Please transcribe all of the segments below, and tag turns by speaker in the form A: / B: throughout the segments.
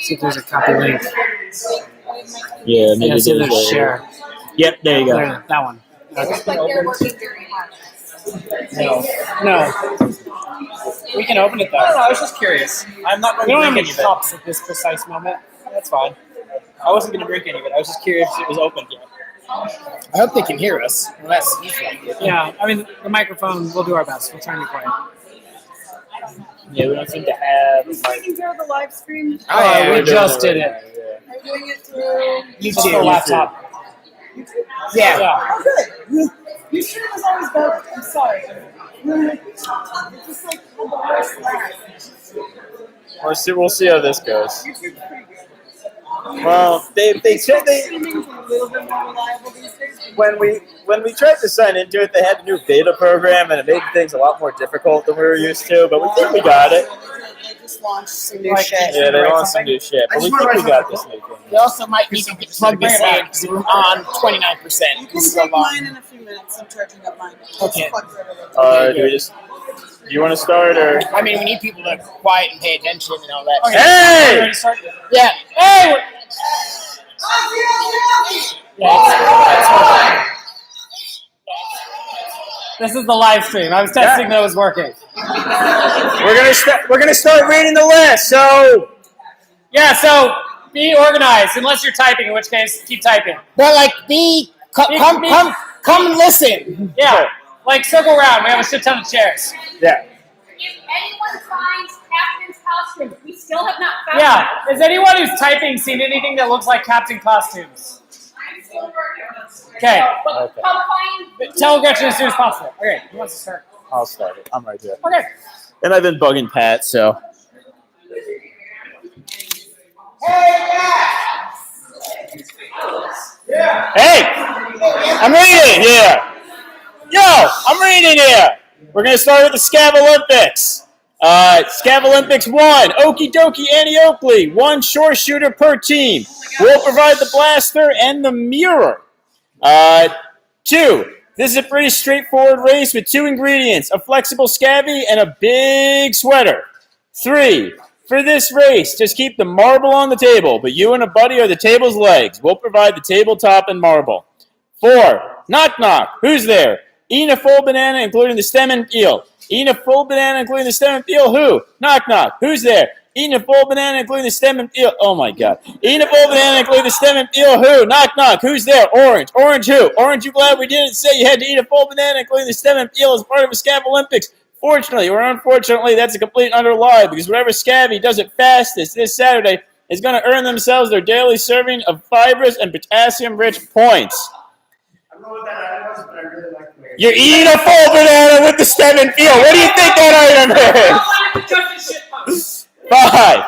A: See if there's a copy link.
B: Yeah, maybe
A: Yeah, see if there's
B: there's
A: share.
B: Yep, there you go.
A: There, that one.
C: It's like they're working very hard.
A: No. We can open it though.
D: I don't know. I was just curious. I'm not going
A: We
D: to
A: don't have
D: drink
A: any
D: any of it.
A: cups at this precise moment.
D: That's fine. I wasn't going to drink any of it. I was just curious if it was open yet.
E: I hope they can hear us. Unless he's like it.
A: Yeah, I mean, the microphone, we'll do our best. We'll try and be quiet.
B: Yeah, we don't seem to have.
C: Are you taking care of the live stream?
E: Oh, yeah,
A: we
E: we're
A: just did it.
C: Are you doing it through
A: Just the
E: YouTube.
A: laptop.
C: YouTube?
E: Yeah.
C: Oh, good. Your stream is always better. I'm sorry. It's just like the worst lag.
B: We'll see how this goes.
C: YouTube's pretty good.
B: Well, they said they
C: Streaming's a little bit more reliable these days.
B: when we tried to sign into it, they had a new beta program, and it made things a lot more difficult than we were used to. But we think we got it.
C: They just launched some new
A: Like,
C: shit.
B: Yeah, they launched some new shit, but we think we got this new thing.
E: We also might need to plug this in because we're on 29%.
C: You can
E: This is a
C: take
E: lot.
C: mine in a few minutes. I'm charging up mine.
E: Okay.
B: Do you want to start or?
E: I mean, we need people to quiet and pay attention and all that.
A: Okay.
B: Hey!
A: Ready to start?
E: Yeah.
A: Hey! This is the live stream. I was testing that it was working.
B: We're gonna start reading the list. So
A: Yeah, so be organized, unless you're typing, in which case, keep typing.
E: But like, come and listen.
A: Yeah, like circle around. We have a shit ton of chairs.
B: yeah,
F: If anyone finds Captain's costume, we still have not found
A: Yeah,
F: it.
A: has anyone who's typing seen anything that looks like Captain costumes?
F: I'm still working on this.
A: Okay,
F: But
B: Okay.
F: come find.
A: tell Gretchen as soon as possible. Okay, who wants to start?
B: I'll start it. I'm right here.
A: Okay.
B: And I've been bugging Pat, so. Hey! I'm reading here! Yo! I'm reading here! We're going to start with the Scav Olympics. Scav Olympics 1, Okie Dokie Annie Oakley, 1 short shooter per team. We'll provide the blaster and the mirror. 2, this is a pretty straightforward race with 2 ingredients, a flexible scabby and a big sweater. 3, for this race, just keep the marble on the table, but you and a buddy are the table's legs. We'll provide the tabletop and marble. 4, knock knock, who's there? Eating a full banana, including the stem and peel. Eating a full banana, including the stem and peel, who? Knock knock, who's there? Eating a full banana, including the stem and peel. Oh my god. Eating a full banana, including the stem and peel, who? Knock knock, who's there? Orange. Orange who? Orange, you glad we didn't say you had to eat a full banana, including the stem and peel as part of a Scav Olympics? Fortunately or unfortunately, that's a complete and utter lie, because whatever scabby does it fastest this Saturday is going to earn themselves their daily serving of fibrous and potassium-rich points.
G: I don't know what that item was, but I really like the way
B: You're eating a full banana with the stem and peel. What do you think that item is? 5.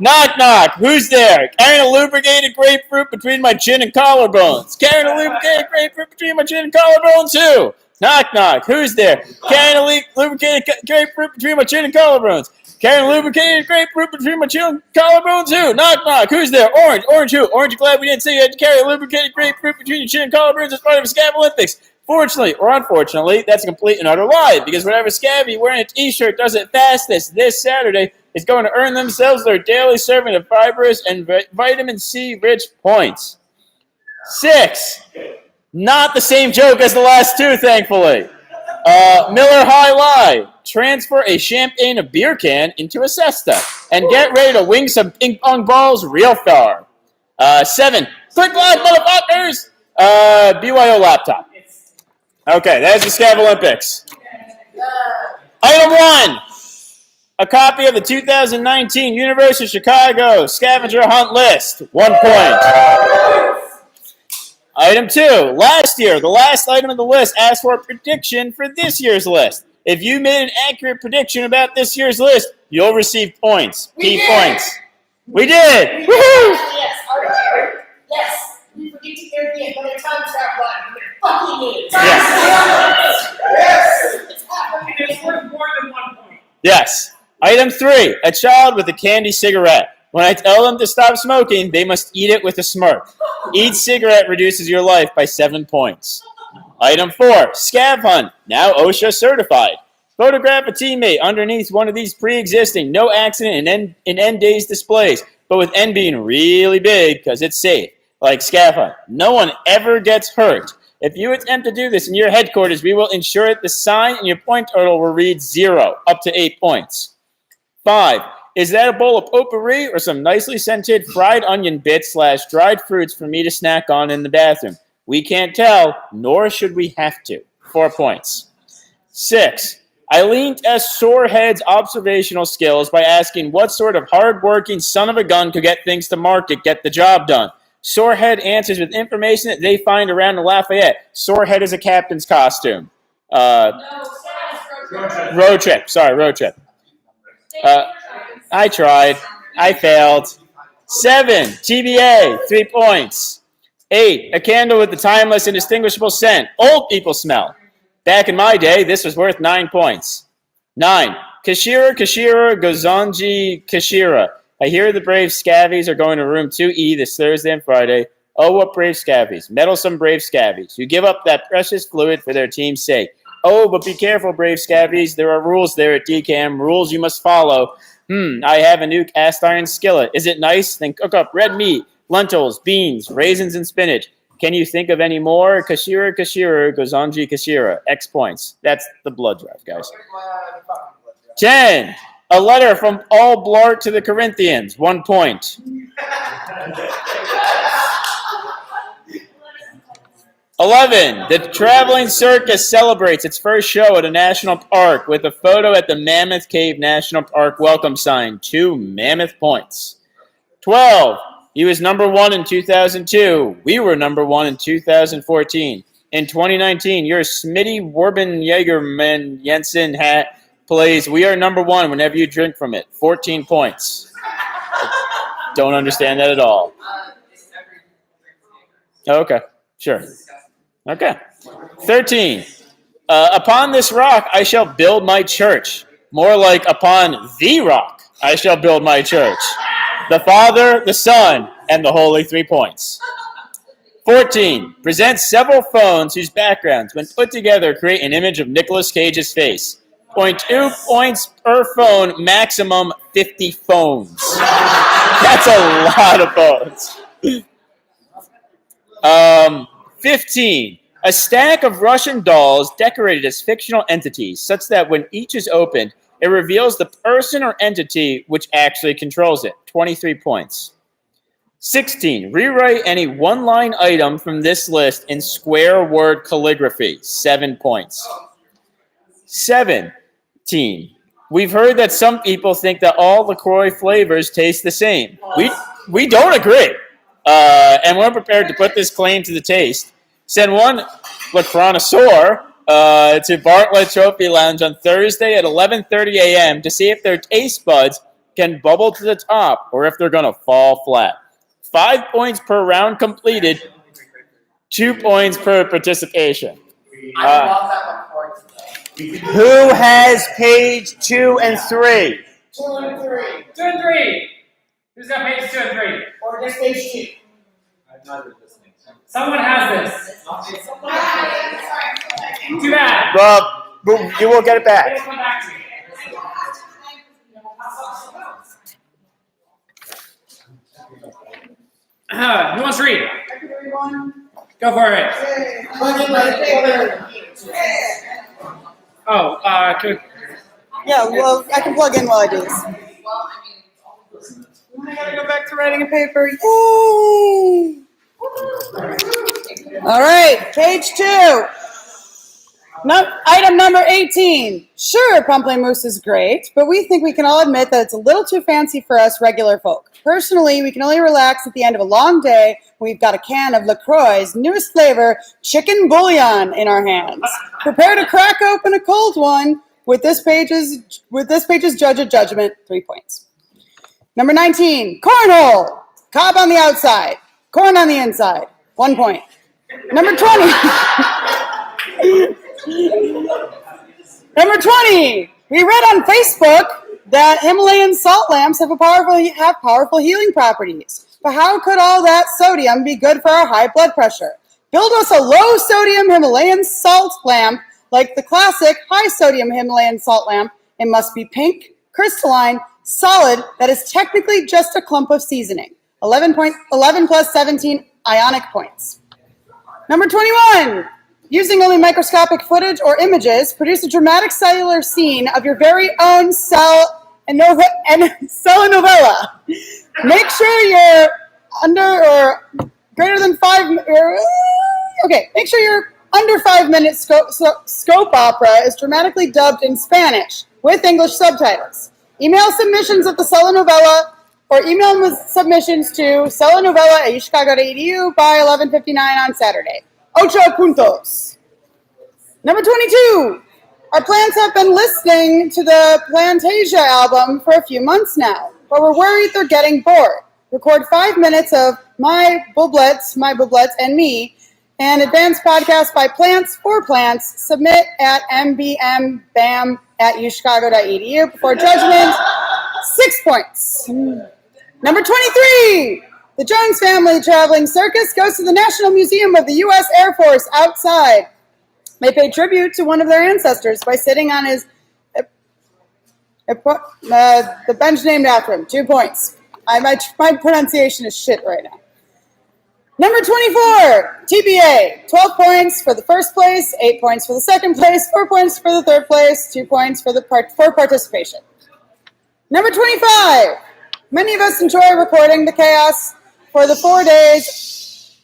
B: Knock knock. Who's there? Carrying a lubricated grapefruit between my chin and collarbones. Carrying a lubricated grapefruit between my chin and collarbones. Who? Knock knock. Who's there? Carrying a lubricated grapefruit between my chin and collarbones. Carrying a lubricated grapefruit between my chin and collarbones. Who? Knock knock. Who's there? Orange. Orange who? Orange, you glad we didn't say you had to carry a lubricated grapefruit between your chin and collarbones as part of a Scav Olympics? Fortunately or unfortunately, that's a complete and utter lie, because whatever scabby wearing a t-shirt does it fastest this Saturday is going to earn themselves their daily serving of fibrous and vitamin C-rich points. 6. Not the same joke as the last 2, thankfully. Miller High Lie. Transfer a champagne of beer can into a cesta and get ready to wing some ping pong balls real far. 7. Click live, motherfuckers! BYO laptop. Okay, there's the Scav Olympics. Item 1. A copy of the 2019 University of Chicago Scavenger Hunt List. 1 point. Item 2. Last year, the last item of the list asked for a prediction for this year's list. If you made an accurate prediction about this year's list, you'll receive points. Key points. We did! Woohoo!
E: Yes, yes. We predicted there would be another time travel on. We're fucking idiots.
G: Yes!
A: And it's worth more than 1 point.
B: Yes. Item 3. A child with a candy cigarette. When I tell them to stop smoking, they must eat it with a smirk. Each cigarette reduces your life by 7 points. Item 4. Scav Hunt. Now OSHA certified. Photograph a teammate underneath one of these pre-existing no accident in end days displays, but with N being really big because it's safe. Like Scaffold. No one ever gets hurt. If you attempt to do this in your headquarters, we will ensure that the sign and your point total will read 0, up to 8 points. 5. Is that a bowl of potpourri or some nicely scented fried onion bits / dried fruits for me to snack on in the bathroom? We can't tell, nor should we have to. 4 points. 6. Eileen tests Sorehead's observational skills by asking what sort of hard-working son of a gun could get things to market, get the job done. Sorehead answers with information that they find around the Lafayette. Sorehead is a captain's costume. Road trip. Sorry, road trip. I tried. I failed. 7. TBA. 3 points. 8. A candle with the timeless, indistinguishable scent. Old people smell. Back in my day, this was worth 9 points. 9. Kashira, Gozanji, Kashira. I hear the brave scabbies are going to room 2E this Thursday and Friday. Oh, what brave scabbies. Meddlesome brave scabbies. You give up that precious fluid for their team's sake. Oh, but be careful, brave scabbies. There are rules there at DCAM. Rules you must follow. I have a new cast iron skillet. Is it nice? Then cook up red meat, lentils, beans, raisins, and spinach. Can you think of any more? Kashira, Gozanji, Kashira. X points. That's the blood drive, guys. 10. A letter from Paul Blart to the Corinthians. 1 point. 11. The Traveling Circus celebrates its first show at a national park with a photo at the Mammoth Cave National Park welcome sign. 2 mammoth points. 12. He was number 1 in 2002. We were number 1 in 2014. In 2019, your Smitty Warben Jaegerman Jensen hat plays We Are Number 1 whenever you drink from it. 14 points. Don't understand that at all. Okay, sure. Okay. 13. Upon this rock I shall build my church. More like upon the rock I shall build my church. The Father, the Son, and the Holy 3 points. 14. Present several phones whose backgrounds, when put together, create an image of Nicolas Cage's face. 0.2 points per phone, maximum 50 phones. That's a lot of phones. 15. A stack of Russian dolls decorated as fictional entities, such that when each is opened, it reveals the person or entity which actually controls it. 23 points. 16. Rewrite any one-line item from this list in square word calligraphy. 7 points. 17. We've heard that some people think that all LaCroix flavors taste the same. We don't agree. And we're prepared to put this claim to the taste. Send one LaCronosaur to Bartlett Trophy Lounge on Thursday at 11:30 a.m. to see if their taste buds can bubble to the top or if they're going to fall flat. 5 points per round completed, 2 points per participation. Who has page 2 and 3?
E: 2 and 3.
A: 2 and 3. Who's got pages 2 and 3?
E: Or just page 2.
A: Someone has this. Too bad.
B: Rob, you will get it back.
A: It'll come back to you. Who wants to read? Go for it. Oh,
C: Yeah, well, I can plug in while I do this. I gotta go back to writing a paper. Yay! All right, page 2. Item number 18. Sure, Pamplemousse is great, but we think we can all admit that it's a little too fancy for us regular folk. Personally, we can only relax at the end of a long day when we've got a can of LaCroix's newest flavor, chicken bouillon, in our hands. Prepare to crack open a cold one with this page's judge of judgment. 3 points. Number 19, cornhole. Cob on the outside, corn on the inside. 1 point. Number 20. Number 20. We read on Facebook that Himalayan salt lamps have powerful healing properties. But how could all that sodium be good for our high blood pressure? Build us a low-sodium Himalayan salt lamp Like the classic high-sodium Himalayan salt lamp, it must be pink, crystalline, solid, that is technically just a clump of seasoning. 11 plus 17 ionic points. Number 21. Using only microscopic footage or images, produce a dramatic cellular scene of your very own telenovela. Make sure you're under or greater than 5. Make sure your under 5 minute scope opera is dramatically dubbed in Spanish with English subtitles. Email submissions of the telenovela or email submissions to telenovela@uchicago.edu by 11:59 on Saturday. Ocho puntos. Number 22. Our plants have been listening to the Plantasia album for a few months now, but we're worried they're getting bored. Record 5 minutes of My Bublets, and Me, an advanced podcast by Plants for Plants. Submit at mbmbam@uchicago.edu before judgment. 6 points. Number 23. The Jones Family Traveling Circus goes to the National Museum of the U.S. Air Force outside. They pay tribute to one of their ancestors by sitting on the bench named after him. 2 points. My pronunciation is shit right now. Number 24, TBA. 12 points for the first place, 8 points for the second place, 4 points for the third place, 2 points for participation. Number 25. Many of us enjoy recording the chaos for the 4 days.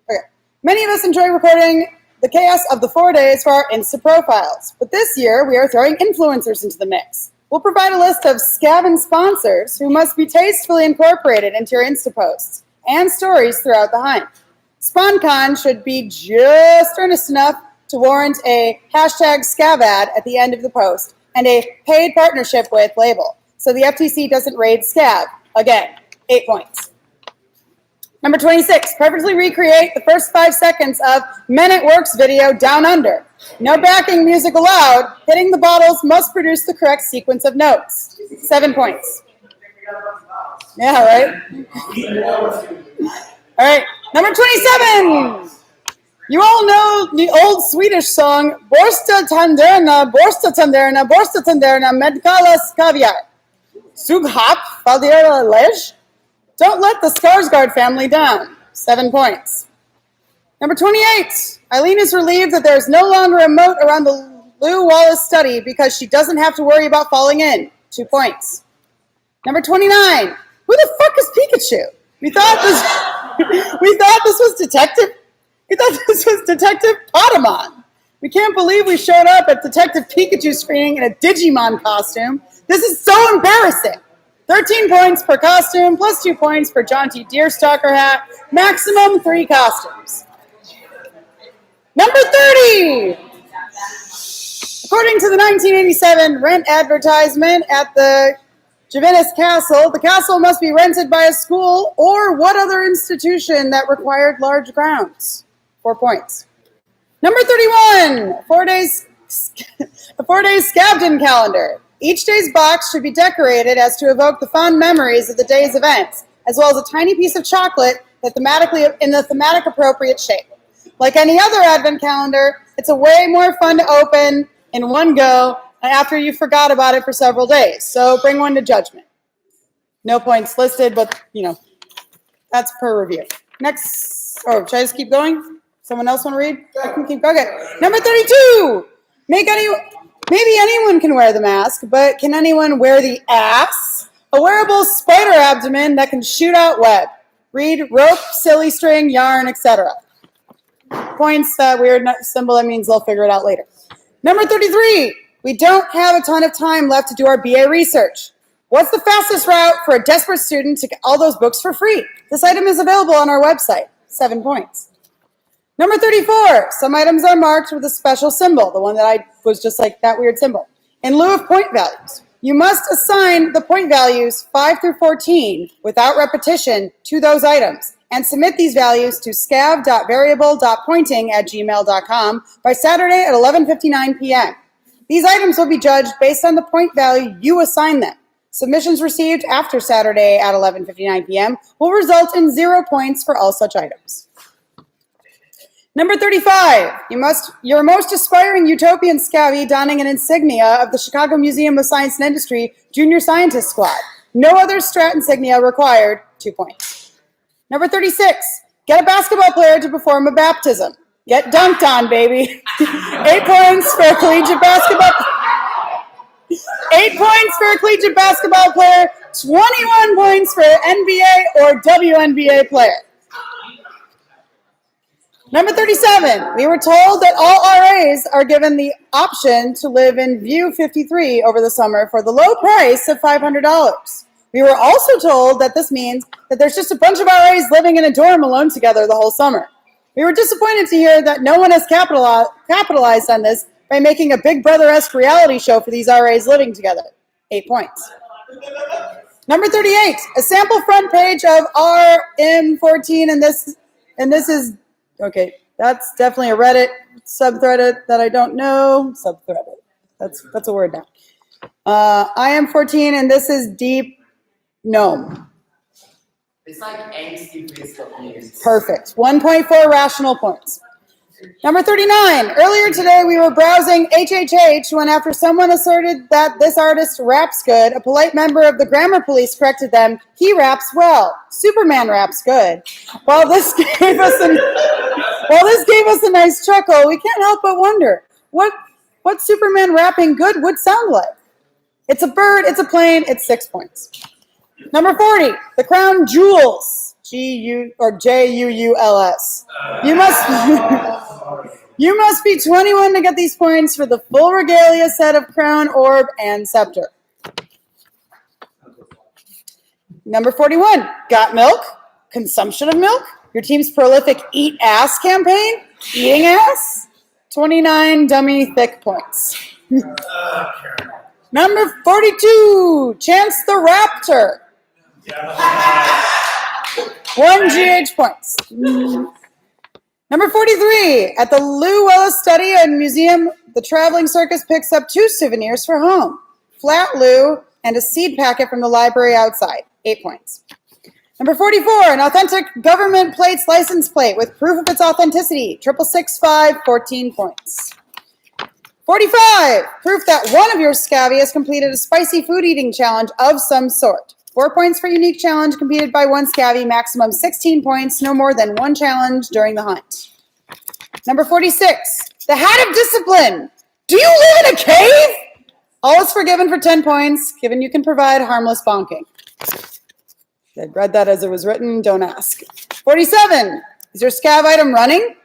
C: Okay. Many of us enjoy recording the chaos of the 4 days for our Insta profiles. But this year, we are throwing influencers into the mix. We'll provide a list of Scavin sponsors who must be tastefully incorporated into your Insta posts and stories throughout the hunt. SpawnCon should be just earnest enough to warrant a hashtag Scav ad at the end of the post and a paid partnership with label, so the FTC doesn't raid Scav. Again, 8 points. Number 26, perfectly recreate the first 5 seconds of Men at Work's video Down Under. No backing music allowed. Hitting the bottles must produce the correct sequence of notes. 7 points. Yeah, right? All right, number 27. You all know the old Swedish song, Borsta Tanderna, Borsta Tanderna, Borsta Tanderna, Medkalas Kaviar. Sughap Faldera Lej. Don't let the Skarsgård family down. 7 points. Number 28. Eileen is relieved that there is no longer a moat around the Lou Wallace study because she doesn't have to worry about falling in. 2 points. Number 29. Who the fuck is Pikachu? We thought this was Detective Potamon. We can't believe we showed up at Detective Pikachu screening in a Digimon costume. This is so embarrassing. 13 points per costume, plus 2 points for jaunty deerstalker hat. Maximum 3 costumes. Number 30. According to the 1987 rent advertisement at the Jovinus Castle, the castle must be rented by a school or what other institution that required large grounds. 4 points. Number 31. 4 days. The 4 days Scavden calendar. Each day's box should be decorated as to evoke the fond memories of the day's events, as well as a tiny piece of chocolate that thematically in the thematic appropriate shape. Like any other advent calendar, it's a way more fun to open in one go after you forgot about it for several days. So bring one to judgment. No points listed, but that's per review. Next, should I just keep going? Someone else want to read? I can keep going. Okay. Number 32. Maybe anyone can wear the mask, but can anyone wear the ass? A wearable spider abdomen that can shoot out web. Read rope, silly string, yarn, etc. Points, that weird symbol, that means they'll figure it out later. Number 33. We don't have a ton of time left to do our BA research. What's the fastest route for a desperate student to get all those books for free? This item is available on our website. 7 points. Number 34. Some items are marked with a special symbol, the one that I was just like that weird symbol, in lieu of point values. You must assign the point values 5 through 14 without repetition to those items and submit these values to scav.variable.pointing@gmail.com by Saturday at 11:59 p.m. These items will be judged based on the point value you assign them. Submissions received after Saturday at 11:59 p.m. will result in 0 points for all such items. Number 35, your most aspiring utopian scabby donning an insignia of the Chicago Museum of Science and Industry Junior Scientist Squad. No other Strat insignia required, 2 points. Number 36, get a basketball player to perform a baptism. Get dunked on, baby. 8 points for a collegiate basketball 8 points for a collegiate basketball player, 21 points for an NBA or WNBA player. Number 37, we were told that all RAs are given the option to live in View 53 over the summer for the low price of $500. We were also told that this means that there's just a bunch of RAs living in a dorm alone together the whole summer. We were disappointed to hear that no one has capitalized on this by making a Big Brother-esque reality show for these RAs living together. 8 points. Number 38, a sample front page of RM14, and this is, okay, that's definitely a Reddit subthread that I don't know. Subthreaded. That's a word now. IM14, and this is Deep Gnome.
H: It's like angsty Facebook news.
C: Perfect. 1.4 rational points. Number 39. Earlier today, we were browsing HHH when, after someone asserted that this artist raps good, a polite member of the grammar police corrected them. He raps well. Superman raps good. While this gave us a nice chuckle, we can't help but wonder what Superman rapping good would sound like. It's a bird. It's a plane. It's 6 points. Number 40. The crown jewels. Juuls. You must be 21 to get these points for the full regalia set of crown, orb, and scepter. Number 41, got milk? Consumption of milk? Your team's prolific eat ass campaign? Eating ass? 29 dummy thick points. Number 42, Chance the Raptor. 1 GH points. Number 43, at the Lou Willis Study and Museum, the traveling circus picks up 2 souvenirs for home. Flat Lou and a seed packet from the library outside. 8 points. Number 44, an authentic government plate's license plate with proof of its authenticity. 665, 14 points. 45, proof that one of your scabby has completed a spicy food eating challenge of some sort. 4 points for unique challenge completed by one scabby, maximum 16 points, no more than one challenge during the hunt. Number 46, the hat of discipline. Do you live in a cave? All is forgiven for 10 points, given you can provide harmless bonking. I read that as it was written, don't ask. 47, is your scab item running?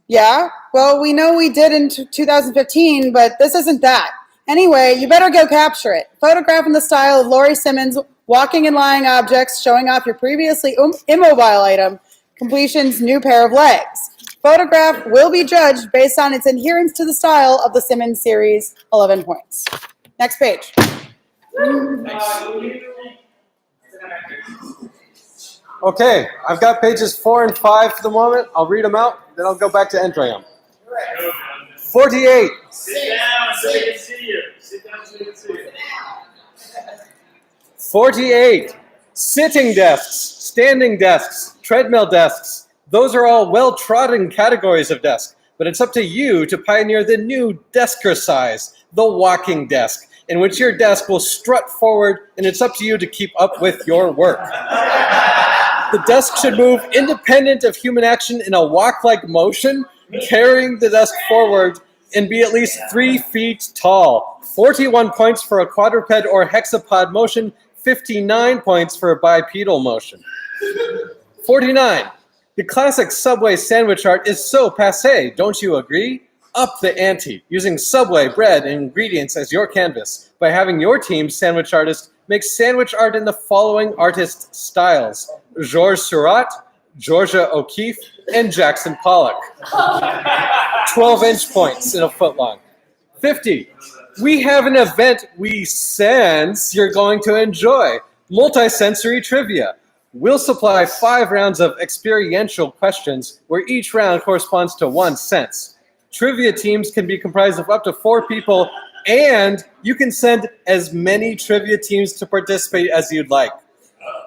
C: Yeah, well, we know we did in 2015, but this isn't that. Anyway, you better go capture it. Photograph in the style of Laurie Simmons, walking and lying objects, showing off your previously immobile item, completion's new pair of legs. Photograph will be judged based on its adherence to the style of the Simmons series, 11 points. Next page.
I: Okay, I've got pages 4 and 5 for the moment. I'll read them out, then I'll go back to entering them. 48.
G: Sit down so they can see you. Sit down so they can see you.
I: 48. Sitting desks, standing desks, treadmill desks. Those are all well-trodden categories of desk, but it's up to you to pioneer the new deskercise, the walking desk, in which your desk will strut forward, and it's up to you to keep up with your work. The desk should move independent of human action in a walk-like motion, carrying the desk forward, and be at least 3 feet tall. 41 points for a quadruped or hexapod motion, 59 points for a bipedal motion. 49. The classic Subway sandwich art is so passé, don't you agree? Up the ante, using Subway bread and ingredients as your canvas by having your team's sandwich artist make sandwich art in the following artist styles: Georges Seurat, Georgia O'Keeffe, and Jackson Pollock. 12-inch points in a foot long. 50. We have an event we sense you're going to enjoy. Multisensory trivia. We'll supply 5 rounds of experiential questions where each round corresponds to 1 sense. Trivia teams can be comprised of up to 4 people, and you can send as many trivia teams to participate as you'd like.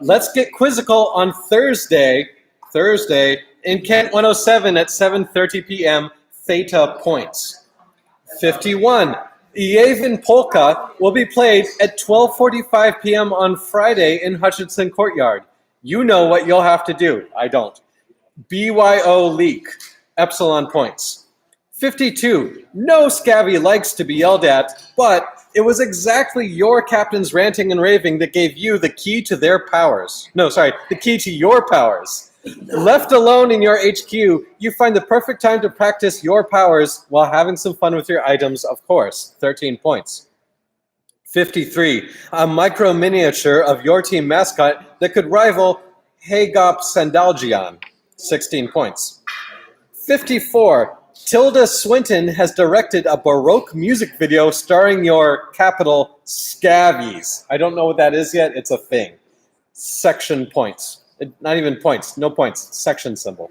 I: Let's get quizzical on Thursday, Thursday, in Kent 107 at 7:30 p.m., Theta Points. 51. Yevon Polka will be played at 12:45 p.m. on Friday in Hutchinson Courtyard. You know what you'll have to do. I don't. BYO Leak. Epsilon Points. 52. No Scabby likes to be yelled at, but it was exactly your captain's ranting and raving that gave you the key to their powers. The key to your powers. Left alone in your HQ, you find the perfect time to practice your powers while having some fun with your items, of course. 13 points. 53. A micro miniature of your team mascot that could rival Hagop Sandalgion. 16 points. 54. Tilda Swinton has directed a Baroque music video starring your capital Scabbies. I don't know what that is yet. It's a thing. Section points. Not even points. No points. Section symbol.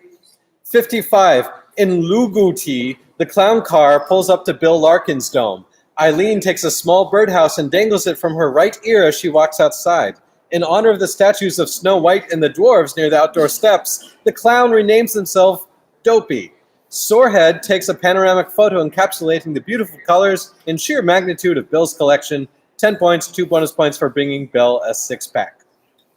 I: 55. In Luguti, the clown car pulls up to Bill Larkin's dome. Eileen takes a small birdhouse and dangles it from her right ear as she walks outside. In honor of the statues of Snow White and the dwarves near the outdoor steps, the clown renames himself Dopey. Sorehead takes a panoramic photo encapsulating the beautiful colors and sheer magnitude of Bill's collection. 10 points, 2 bonus points for bringing Bill a six-pack.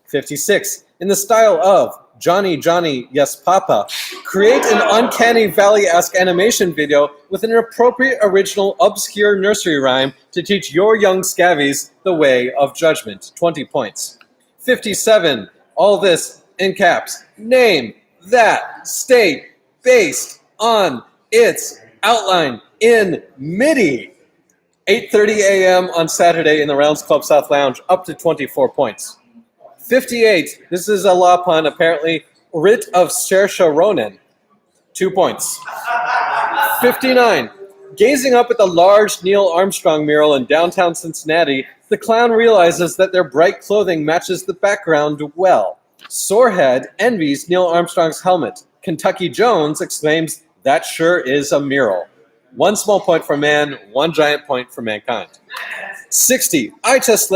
I: 56. In the style of Johnny, Johnny, Yes Papa, create an Uncanny Valley-esque animation video with an appropriate original obscure nursery rhyme to teach your young scabbies the way of judgment. 20 points. 57. All this in caps. Name that state based on its outline in MIDI. 8:30 a.m. on Saturday in the Rounds Club South Lounge, up to 24 points. 58. This is a law pun, apparently. Writ of Saoirse Ronan. 2 points. 59. Gazing up at the large Neil Armstrong mural in downtown Cincinnati, the clown realizes that their bright clothing matches the background well. Sorehead envies Neil Armstrong's helmet. Kentucky Jones exclaims, "That sure is a mural." 1 small point for man, 1 giant point for mankind. 60. I just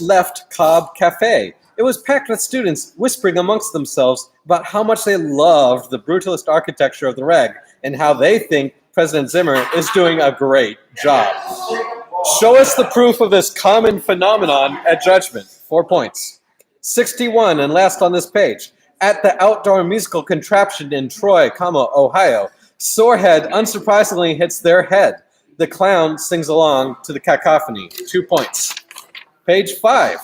I: left Cobb Cafe. It was packed with students whispering amongst themselves about how much they loved the brutalist architecture of the reg and how they think President Zimmer is doing a great job. Show us the proof of this common phenomenon at judgment. 4 points. 61, and last on this page. At the outdoor musical contraption in Troy, Ohio, Sorehead unsurprisingly hits their head. The clown sings along to the cacophony. 2 points. Page 5.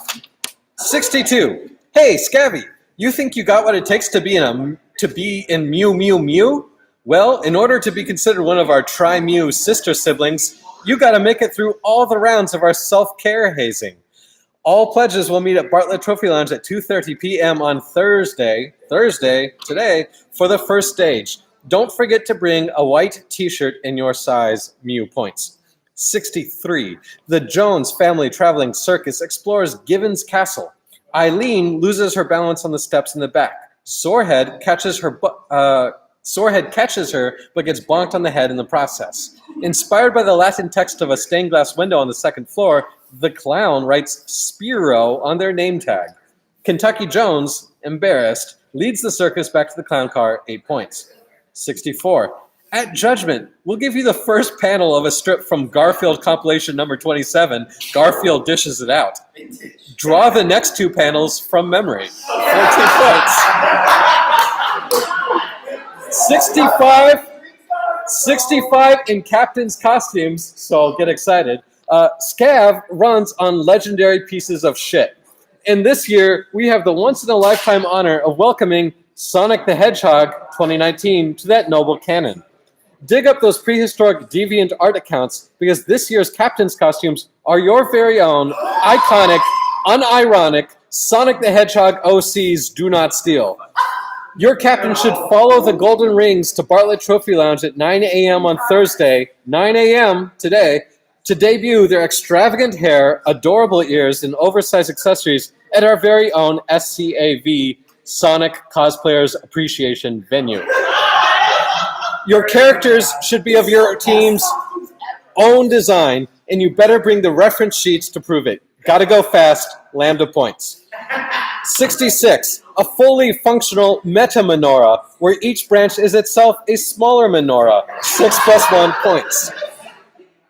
I: 62. Hey, Scabby, you think you got what it takes to be in Mew Mew Mew? Well, in order to be considered one of our Tri-Mew sister siblings, you got to make it through all the rounds of our self-care hazing. All pledges will meet at Bartlett Trophy Lounge at 2:30 p.m. on Thursday, today, for the first stage. Don't forget to bring a white t-shirt in your size. Mew points. 63. The Jones family traveling circus explores Gibbons Castle. Eileen loses her balance on the steps in the back. Sorehead catches her, but gets bonked on the head in the process. Inspired by the Latin text of a stained glass window on the second floor, the clown writes Spiro on their name tag. Kentucky Jones, embarrassed, leads the circus back to the clown car. 8 points. 64. At Judgment, we'll give you the first panel of a strip from Garfield compilation number 27. Garfield dishes it out. Draw the next 2 panels from memory. 14 points. 65 in captain's costumes, so get excited. Scav runs on legendary pieces of shit. And this year, we have the once-in-a-lifetime honor of welcoming Sonic the Hedgehog 2019 to that noble canon. Dig up those prehistoric deviant art accounts because this year's captain's costumes are your very own, iconic, unironic Sonic the Hedgehog OC's Do Not Steal. Your captain should follow the Golden Rings to Bartlett Trophy Lounge at 9 a.m. on Thursday, 9 a.m. today, to debut their extravagant hair, adorable ears, and oversized accessories at our very own SCAV, Sonic Cosplayers Appreciation Venue. Your characters should be of your team's own design, and you better bring the reference sheets to prove it. Gotta go fast, Lambda points. 66. A fully functional meta-menorah, where each branch is itself a smaller menorah. 6 plus 1 points.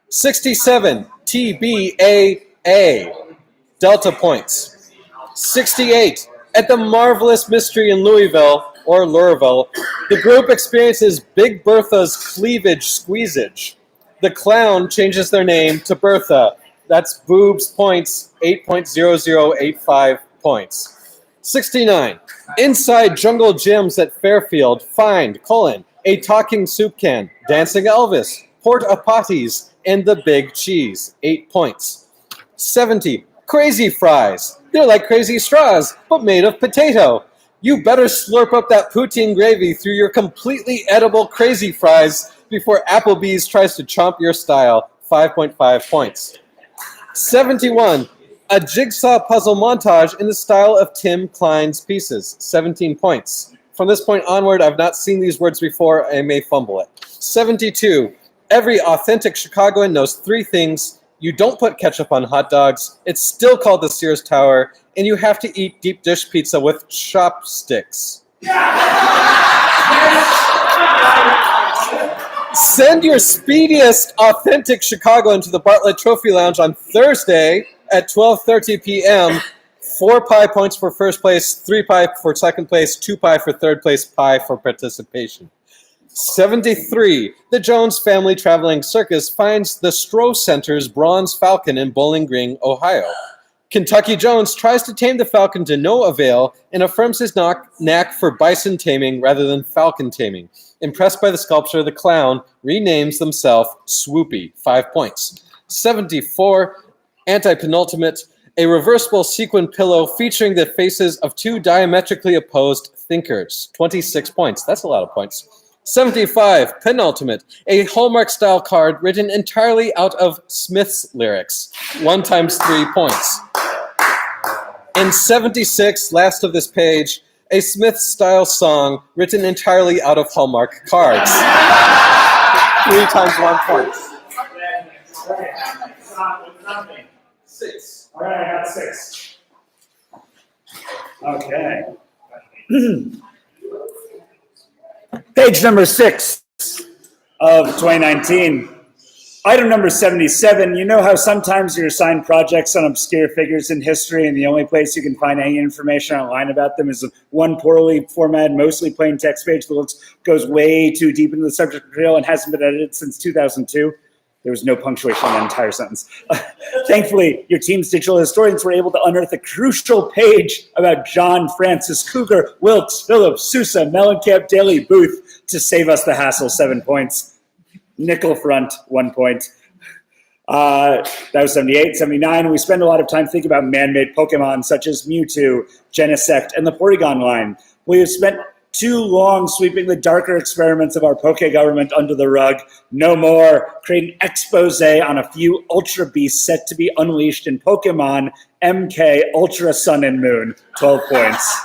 I: 67. TBAA. Delta points. 68. At the Marvelous Mystery in Louisville, or Lurville, the group experiences Big Bertha's cleavage squeezage. The clown changes their name to Bertha. That's boobs points, 8.0085 points. 69. Inside Jungle Gyms at Fairfield, find, a talking soup can, dancing Elvis, porta potties, and the big cheese, 8 points. 70. Crazy fries. They're like crazy straws, but made of potato. You better slurp up that poutine gravy through your completely edible crazy fries before Applebee's tries to chomp your style, 5.5 points. 71. A jigsaw puzzle montage in the style of Tim Klein's pieces, 17 points. From this point onward, I've not seen these words before. I may fumble it. 72. Every authentic Chicagoan knows 3 things. You don't put ketchup on hot dogs. It's still called the Sears Tower. And you have to eat deep dish pizza with chopsticks. Send your speediest authentic Chicagoan to the Bartlett Trophy Lounge on Thursday at 12:30 p.m. 4 pie points for first place, 3 pie for second place, 2 pie for third place, pie for participation. 73. The Jones Family Traveling Circus finds the Stroh Center's bronze falcon in Bowling Green, Ohio. Kentucky Jones tries to tame the falcon to no avail and affirms his knack for bison taming rather than falcon taming. Impressed by the sculpture, the clown renames himself Swoopy, 5 points. 74. Anti-penultimate. A reversible sequin pillow featuring the faces of 2 diametrically opposed thinkers, 26 points. That's a lot of points. 75. Penultimate. A Hallmark-style card written entirely out of Smith's lyrics, 1 times 3 points. And 76, last of this page, a Smith-style song written entirely out of Hallmark cards, 3 times 1 point.
G: Nothing.
I: 6.
G: All right, I got 6. Okay. Page number 6 of 2019. Item number 77. You know how sometimes you're assigned projects on obscure figures in history and the only place you can find any information online about them is one poorly formatted, mostly plain text page that goes way too deep into the subject material and hasn't been edited since 2002? There was no punctuation in that entire sentence. Thankfully, your team's digital historians were able to unearth a crucial page about John Francis Cougar, Wilkes, Phillips, Sousa, Mellencamp, Daly, Booth to save us the hassle, 7 points. Nickel front, 1 point. That was 78. 79, we spend a lot of time thinking about man-made Pokemon such as Mewtwo, Genesect, and the Porygon line. We have spent too long sweeping the darker experiments of our Poke government under the rug. No more. Create an expose on a few Ultra Beasts set to be unleashed in Pokemon MK Ultra Sun and Moon. 12 points.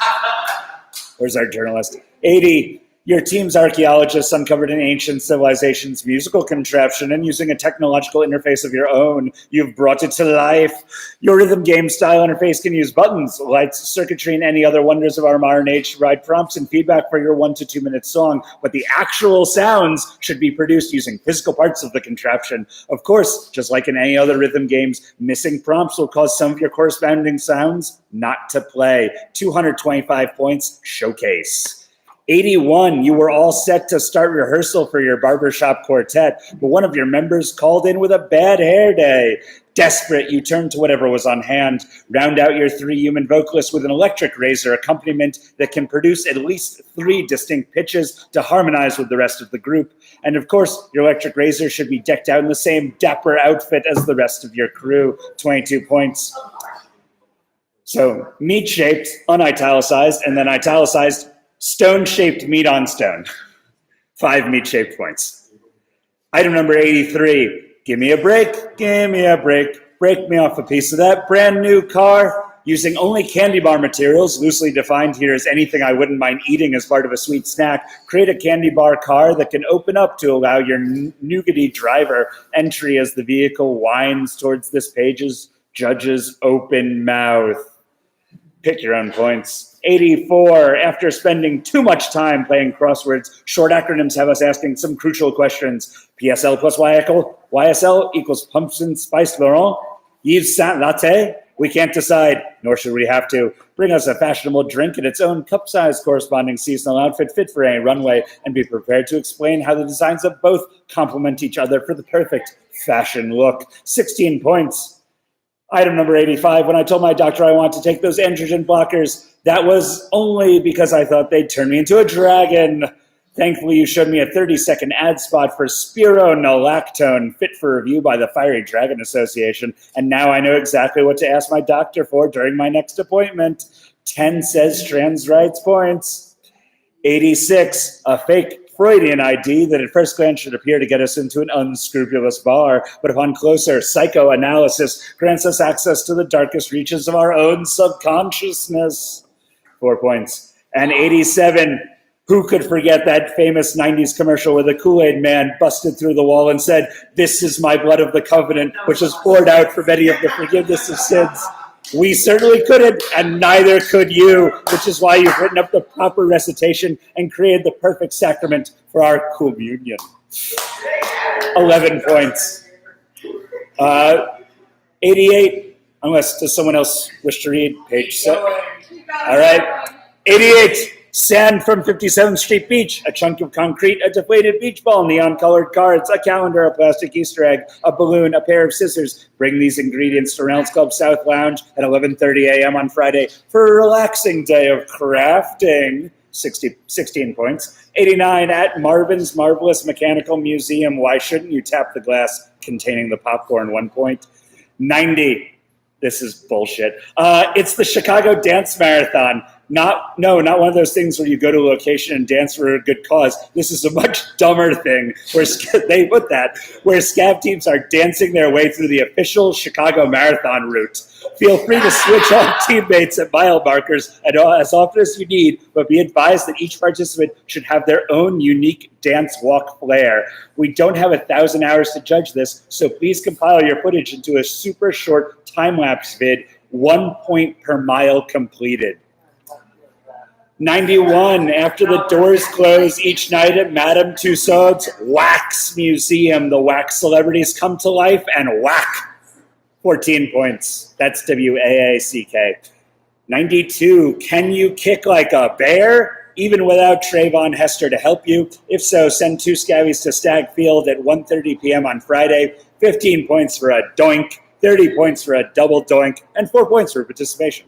G: Where's our journalist? 80. Your team's archaeologists uncovered an ancient civilization's musical contraption, and using a technological interface of your own, you've brought it to life. Your rhythm game style interface can use buttons, lights, circuitry, and any other wonders of our modern age to provide prompts and feedback for your 1 to 2 minute song, but the actual sounds should be produced using physical parts of the contraption. Of course, just like in any other rhythm games, missing prompts will cause some of your corresponding sounds not to play. 225 points, showcase. 81, you were all set to start rehearsal for your barbershop quartet, but one of your members called in with a bad hair day. Desperate, you turned to whatever was on hand. Round out your 3 human vocalists with an electric razor accompaniment that can produce at least 3 distinct pitches to harmonize with the rest of the group. And of course, your electric razor should be decked out in the same dapper outfit as the rest of your crew. 22 points. So, meat-shaped, unitalicized, and then italicized, stone-shaped meat on stone. 5 meat-shaped points. Item number 83. Give me a break. Give me a break. Break me off a piece of that brand new car. Using only candy bar materials, loosely defined here as anything I wouldn't mind eating as part of a sweet snack, create a candy bar car that can open up to allow your nougaty driver entry as the vehicle winds towards this page's judge's open mouth. Pick your own points. 84. After spending too much time playing crosswords, short acronyms have us asking some crucial questions. PSL plus YSL equals pumpkin spiced Laurent. Yves Saint Latte? We can't decide, nor should we have to. Bring us a fashionable drink in its own cup-size corresponding seasonal outfit fit for any runway, and be prepared to explain how the designs of both complement each other for the perfect fashion look. 16 points. Item number 85, when I told my doctor I wanted to take those androgen blockers, that was only because I thought they'd turn me into a dragon. Thankfully, you showed me a 30-second ad spot for spironolactone, fit for review by the Fiery Dragon Association, and now I know exactly what to ask my doctor for during my next appointment. 10 says trans rights points. 86, a fake Freudian ID that at first glance should appear to get us into an unscrupulous bar, but upon closer psychoanalysis grants us access to the darkest reaches of our own subconsciousness. 4 points. And 87, who could forget that famous 90s commercial where the Kool-Aid man busted through the wall and said, "This is my blood of the covenant, which is poured out for many of the forgiveness of sins." We certainly couldn't, and neither could you, which is why you've written up the proper recitation and created the perfect sacrament for our communion. 11 points. 88, unless does someone else wish to read? Page 7. All right. 88. Sand from 57th Street Beach, a chunk of concrete, a deflated beach ball, neon-colored cards, a calendar, a plastic Easter egg, a balloon, a pair of scissors. Bring these ingredients to Reynolds Club South Lounge at 11:30 a.m. on Friday for a relaxing day of crafting. 16 points. 89, at Marvin's Marvelous Mechanical Museum. Why shouldn't you tap the glass containing the popcorn? 1 point. 90. This is bullshit. It's the Chicago Dance Marathon. Not one of those things where you go to a location and dance for a good cause. This is a much dumber thing where they put that, where scab teams are dancing their way through the official Chicago Marathon route. Feel free to switch off teammates at mile markers as often as you need, but be advised that each participant should have their own unique dance walk flair. We don't have 1,000 hours to judge this, so please compile your footage into a super short time-lapse vid, 1 point per mile completed. 91, after the doors close each night at Madame Tussauds Wax Museum, the wax celebrities come to life and whack. 14 points. That's WAACK. 92, can you kick like a bear? Even without Trayvon Hester to help you? If so, send 2 scabbies to Stag Field at 1:30 p.m. on Friday. 15 points for a doink, 30 points for a double doink, and 4 points for participation.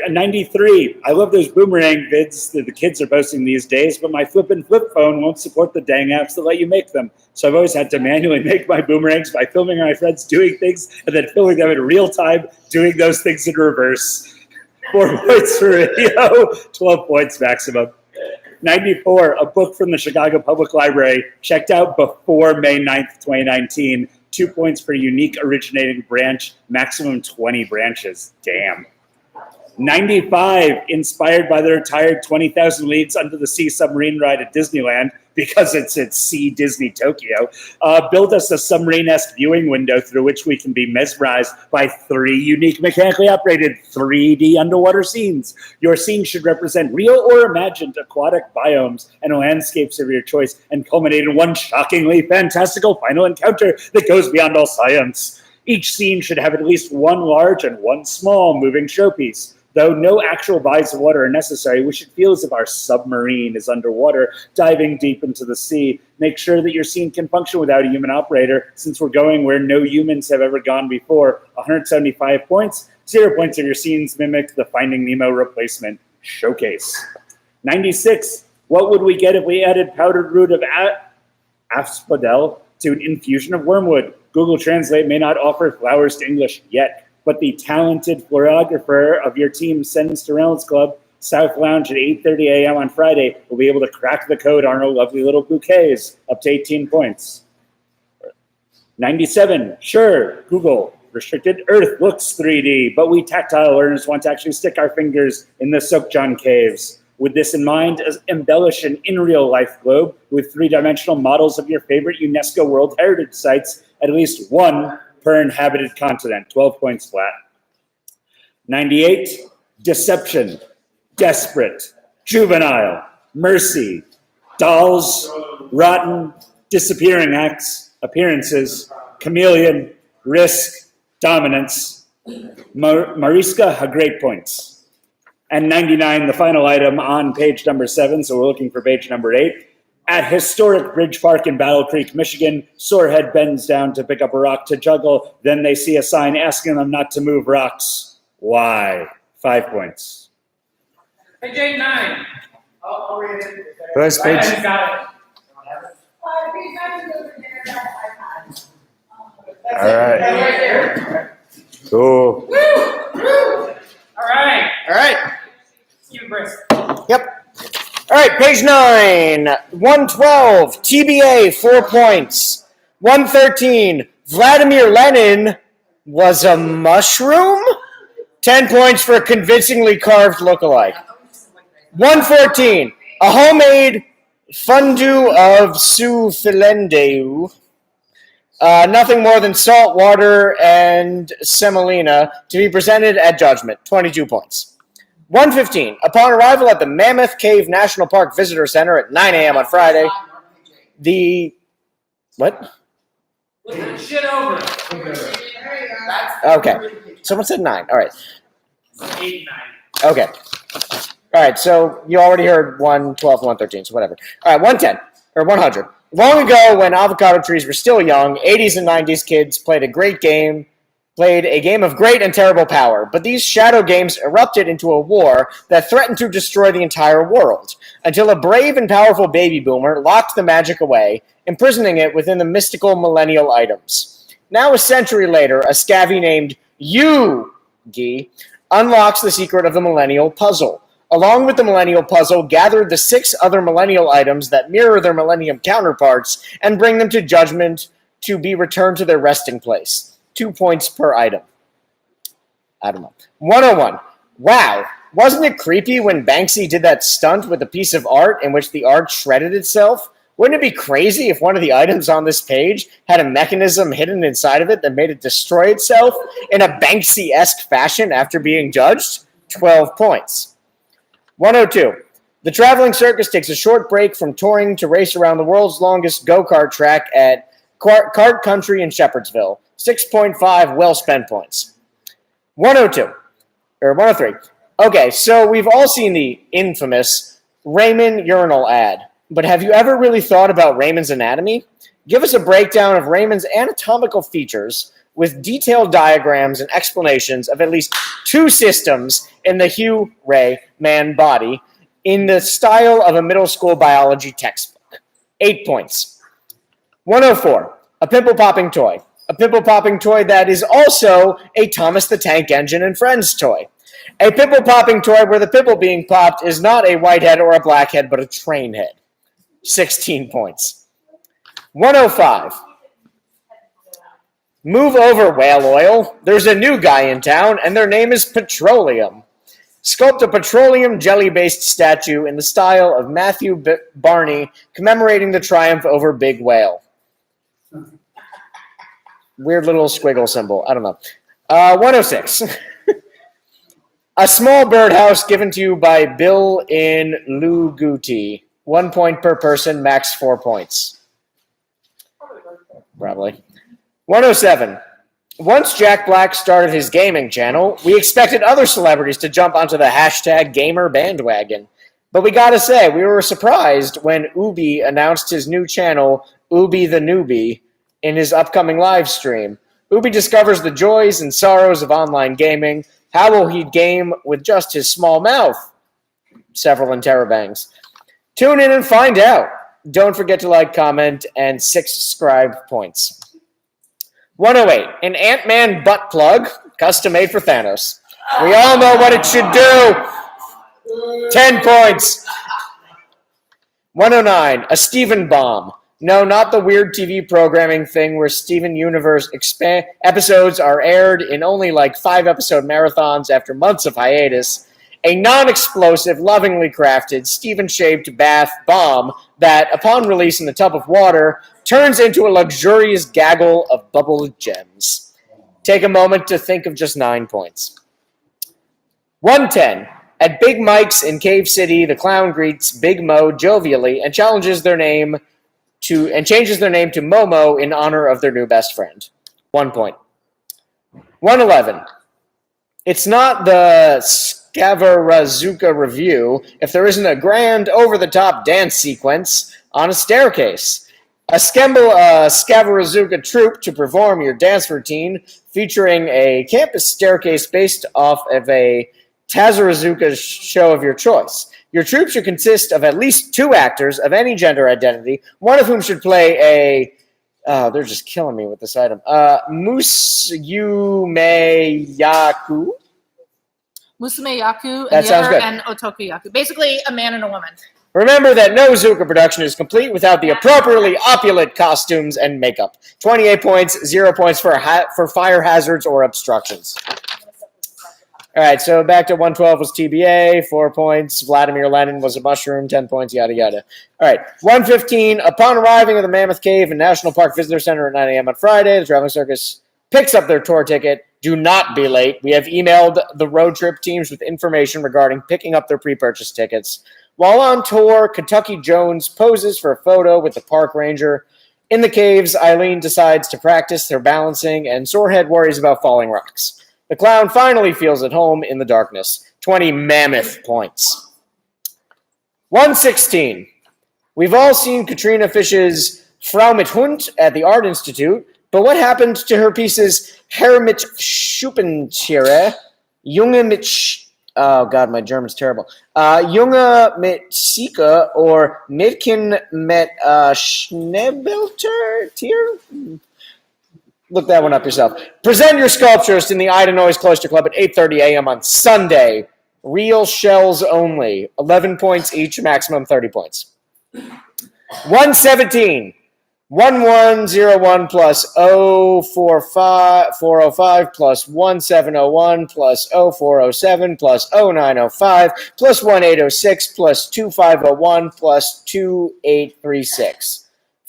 G: 93, I love those boomerang vids that the kids are posting these days, but my flip phone won't support the dang apps that let you make them. So I've always had to manually make my boomerangs by filming my friends doing things and then filming them in real time, doing those things in reverse. 4 points for video, 12 points maximum. 94, a book from the Chicago Public Library, checked out before May 9th, 2019. 2 points per unique originating branch, maximum 20 branches. Damn. 95, inspired by the retired 20,000 Leagues Under the Sea submarine ride at Disneyland, because it's at Sea Disney Tokyo, built us a submarine-esque viewing window through which we can be mesmerized by 3 unique mechanically operated 3D underwater scenes. Your scene should represent real or imagined aquatic biomes and landscapes of your choice and culminate in one shockingly fantastical final encounter that goes beyond all science. Each scene should have at least 1 large and 1 small moving showpiece. Though no actual bodies of water are necessary, we should feel as if our submarine is underwater, diving deep into the sea. Make sure that your scene can function without a human operator, since we're going where no humans have ever gone before. 175 points. 0 points of your scenes mimic the Finding Nemo replacement showcase. 96. What would we get if we added powdered root of asphodel to an infusion of wormwood? Google Translate may not offer flowers to English yet, but the talented florographer of your team sends to Reynolds Club South Lounge at 8:30 a.m. on Friday will be able to crack the code on our lovely little bouquets, up to 18 points. 97, sure, Google, restricted Earth looks 3D, but we tactile learners want to actually stick our fingers in the Sokjan caves. With this in mind, embellish an in-real-life globe with 3-dimensional models of your favorite UNESCO World Heritage sites, at least 1 per inhabited continent, 12 points flat. 98, deception, desperate, juvenile, mercy, dolls, rotten, disappearing acts, appearances, chameleon, risk, dominance. Mariska had great points. And 99, the final item on page number 7, so we're looking for page number 8. At historic Bridge Park in Battle Creek, Michigan, Sorehead bends down to pick up a rock to juggle. Then they see a sign asking them not to move rocks. Why? 5 points.
A: Page 8 and 9.
E: I'll read it.
B: Where's page?
A: I got it.
B: All right.
E: Right there.
B: Cool.
A: All right.
B: All right.
A: Steven Brisk.
B: Yep. All right, page 9. 112, TBA, 4 points. 113, Vladimir Lenin was a mushroom? 10 points for a convincingly carved lookalike. 114, a homemade fondue of soufflendeu. Nothing more than salt, water, and semolina to be presented at judgment. 22 points. 115. Upon arrival at the Mammoth Cave National Park Visitor Center at 9 a.m. on Friday, the... What?
A: Look that shit over.
B: Okay. Someone said 9. All right.
A: 8 and 9.
B: Okay. All right, so you already heard 112, 113, so whatever. All right, 110, or 100. Long ago, when avocado trees were still young, 80s and 90s kids played a game of great and terrible power. But these shadow games erupted into a war that threatened to destroy the entire world, until a brave and powerful baby boomer locked the magic away, imprisoning it within the mystical millennial items. Now, a century later, a scabby named Yugi unlocks the secret of the millennial puzzle. Along with the millennial puzzle, gather the 6 other millennial items that mirror their millennium counterparts and bring them to judgment to be returned to their resting place. 2 points per item. I don't know. 101. Wow. Wasn't it creepy when Banksy did that stunt with a piece of art in which the art shredded itself? Wouldn't it be crazy if one of the items on this page had a mechanism hidden inside of it that made it destroy itself in a Banksy-esque fashion after being judged? 12 points. 102. The traveling circus takes a short break from touring to race around the world's longest go-kart track at Kart Country in Shepherdsville. 6.5 well-spent points. 103. Okay, so we've all seen the infamous Raymond urinal ad, but have you ever really thought about Raymond's anatomy? Give us a breakdown of Raymond's anatomical features with detailed diagrams and explanations of at least 2 systems in the Hugh Ray man body in the style of a middle school biology textbook. 8 points. 104. A pimple-popping toy. A pimple-popping toy that is also a Thomas the Tank Engine and Friends toy. A pimple-popping toy where the pimple being popped is not a white head or a black head, but a train head. 16 points. 105. Move over, whale oil. There's a new guy in town, and their name is Petroleum. Sculpt a petroleum jelly-based statue in the style of Matthew Barney commemorating the triumph over Big Whale. Weird little squiggle symbol. I don't know. 106. A small birdhouse given to you by Bill in Luguti. 1 point per person, max 4 points. Probably. 107. Once Jack Black started his gaming channel, we expected other celebrities to jump onto the hashtag gamer bandwagon. But we gotta say, we were surprised when Ubi announced his new channel, Ubi the Newbie, in his upcoming live stream. Ubi discovers the joys and sorrows of online gaming. How will he game with just his small mouth? Several interrobangs. Tune in and find out. Don't forget to like, comment, and 6 subscribe points. 108. An Ant-Man butt plug, custom made for Thanos. We all know what it should do. 10 points. 109. A Steven bomb. No, not the weird TV programming thing where Steven Universe episodes are aired in only like 5-episode marathons after months of hiatus. A non-explosive, lovingly crafted, Steven-shaped bath bomb that, upon release in the tub of water, turns into a luxurious gaggle of bubble gems. Take a moment to think of just 9 points. 110. At Big Mike's in Cave City, the clown greets Big Mo jovially and changes their name to Momo in honor of their new best friend. 1 point. 111. It's not the Scavarazuka Review if there isn't a grand, over-the-top dance sequence on a staircase. Assemble a Scavarazuka troupe to perform your dance routine featuring a campus staircase based off of a Tazarazuka show of your choice. Your troupe should consist of at least 2 actors of any gender identity, one of whom should play a... Oh, they're just killing me with this item. Musume Yaku.
F: Musume Yaku
B: That
F: and the
B: sounds
F: other
B: good.
F: and Otoku Yaku. Basically, a man and a woman.
B: Remember that no Zuka production is complete without the appropriately opulent costumes and makeup. 28 points, 0 points for fire hazards or obstructions. All right, so back to 112 was TBA, 4 points. Vladimir Lenin was a mushroom, 10 points, yada, yada. All right, 115. Upon arriving at the Mammoth Cave and National Park Visitor Center at 9 a.m. on Friday, the Traveling Circus picks up their tour ticket. Do not be late. We have emailed the road trip teams with information regarding picking up their pre-purchase tickets. While on tour, Kentucky Jones poses for a photo with the park ranger. In the caves, Eileen decides to practice their balancing, and Sorehead worries about falling rocks. The clown finally feels at home in the darkness. 20 mammoth points. 116. We've all seen Katrina Fish's Frau mit Hund at the Art Institute, but what happened to her pieces Herr mit Schuppentiere, Junge mit oh god, my German's terrible. Junge mit Sika or Mädchen mit Schnäbelter Tier? Look that one up yourself. Present your sculptures in the Ida Noise Cloister Club at 8:30 a.m. on Sunday. Real shells only. 11 points each, maximum 30 points. 117. 1101 plus 0405 plus 1701 plus 0407 plus 0905 plus 1806 plus 2501 plus 2836.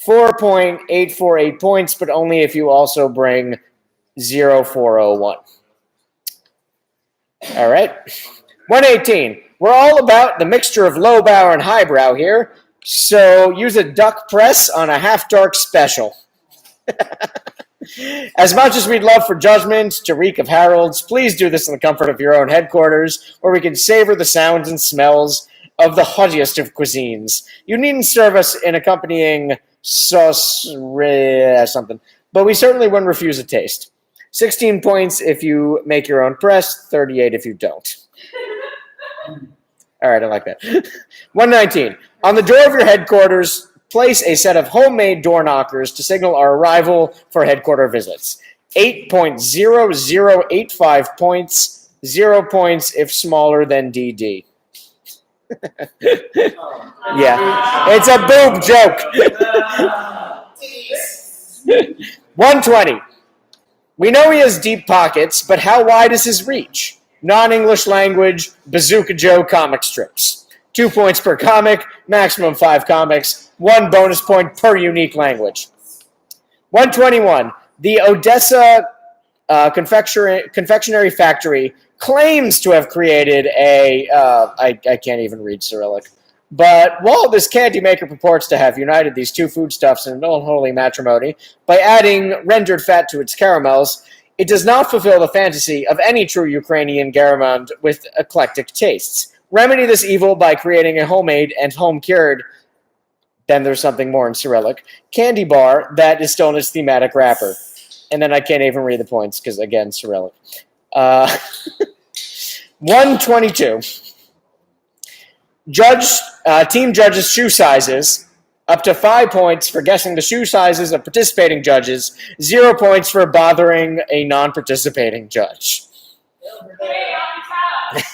B: 4.848 points, but only if you also bring 0401. All right. 118. We're all about the mixture of lowbrow and highbrow here, so use a duck press on a half-dark special. As much as we'd love for Judgment to reek of Harold's, please do this in the comfort of your own headquarters, where we can savor the sounds and smells of the haughtiest of cuisines. You needn't serve us in accompanying sauce something, but we certainly wouldn't refuse a taste. 16 points if you make your own press, 38 if you don't. All right, I like that. 119. On the door of your headquarters, place a set of homemade door knockers to signal our arrival for headquarter visits. 8.0085 points, 0 points if smaller than DD. Yeah, it's a boob joke. 120. We know he has deep pockets, but how wide is his reach? Non-English language, Bazooka Joe comic strips. 2 points per comic, maximum 5 comics, 1 bonus point per unique language. 121. The Odessa confectionery factory claims to have created a, I can't even read Cyrillic. But while this candy maker purports to have united these two foodstuffs in an unholy matrimony by adding rendered fat to its caramels, it does not fulfill the fantasy of any true Ukrainian gourmand with eclectic tastes. Remedy this evil by creating a homemade and home-cured, then there's something more in Cyrillic, candy bar that is still in its thematic wrapper. And then I can't even read the points because, again, Cyrillic. 122. Team judges' shoe sizes. Up to 5 points for guessing the shoe sizes of participating judges. 0 points for bothering a non-participating judge.
F: Hey, on top.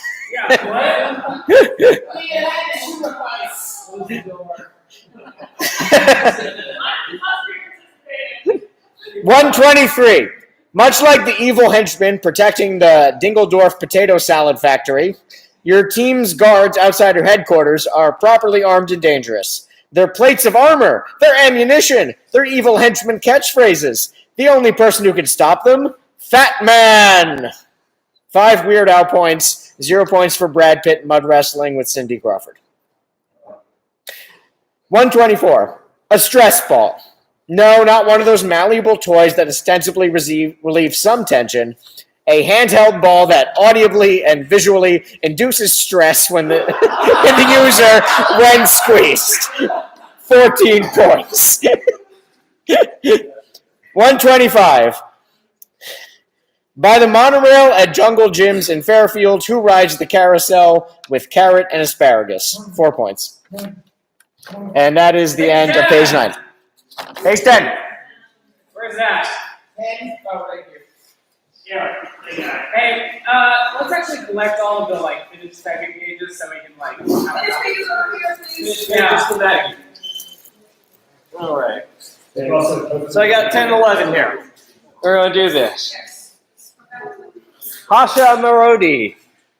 B: 123. Much like the evil henchman protecting the Dingledorf potato salad factory, your team's guards outside your headquarters are properly armed and dangerous. Their plates of armor, their ammunition, their evil henchman catchphrases. The only person who can stop them? Fat Man! 5 Weird Al points, 0 points for Brad Pitt mud wrestling with Cindy Crawford. 124. A stress ball. No, not one of those malleable toys that ostensibly relieve some tension. A handheld ball that audibly and visually induces stress when in the user when squeezed. 14 points. 125. By the monorail at Jungle Gyms in Fairfield, who rides the carousel with carrot and asparagus? 4 points. And that is the end of page 9. Page 10.
A: Where's that?
H: 10, oh, right here.
A: Yeah. Hey, let's actually collect all of the finished typing pages so we can
E: Finish pages over here, please.
A: just for that. All right. So I got 10 and 11 here. We're gonna do this.
I: Hasha Marodi,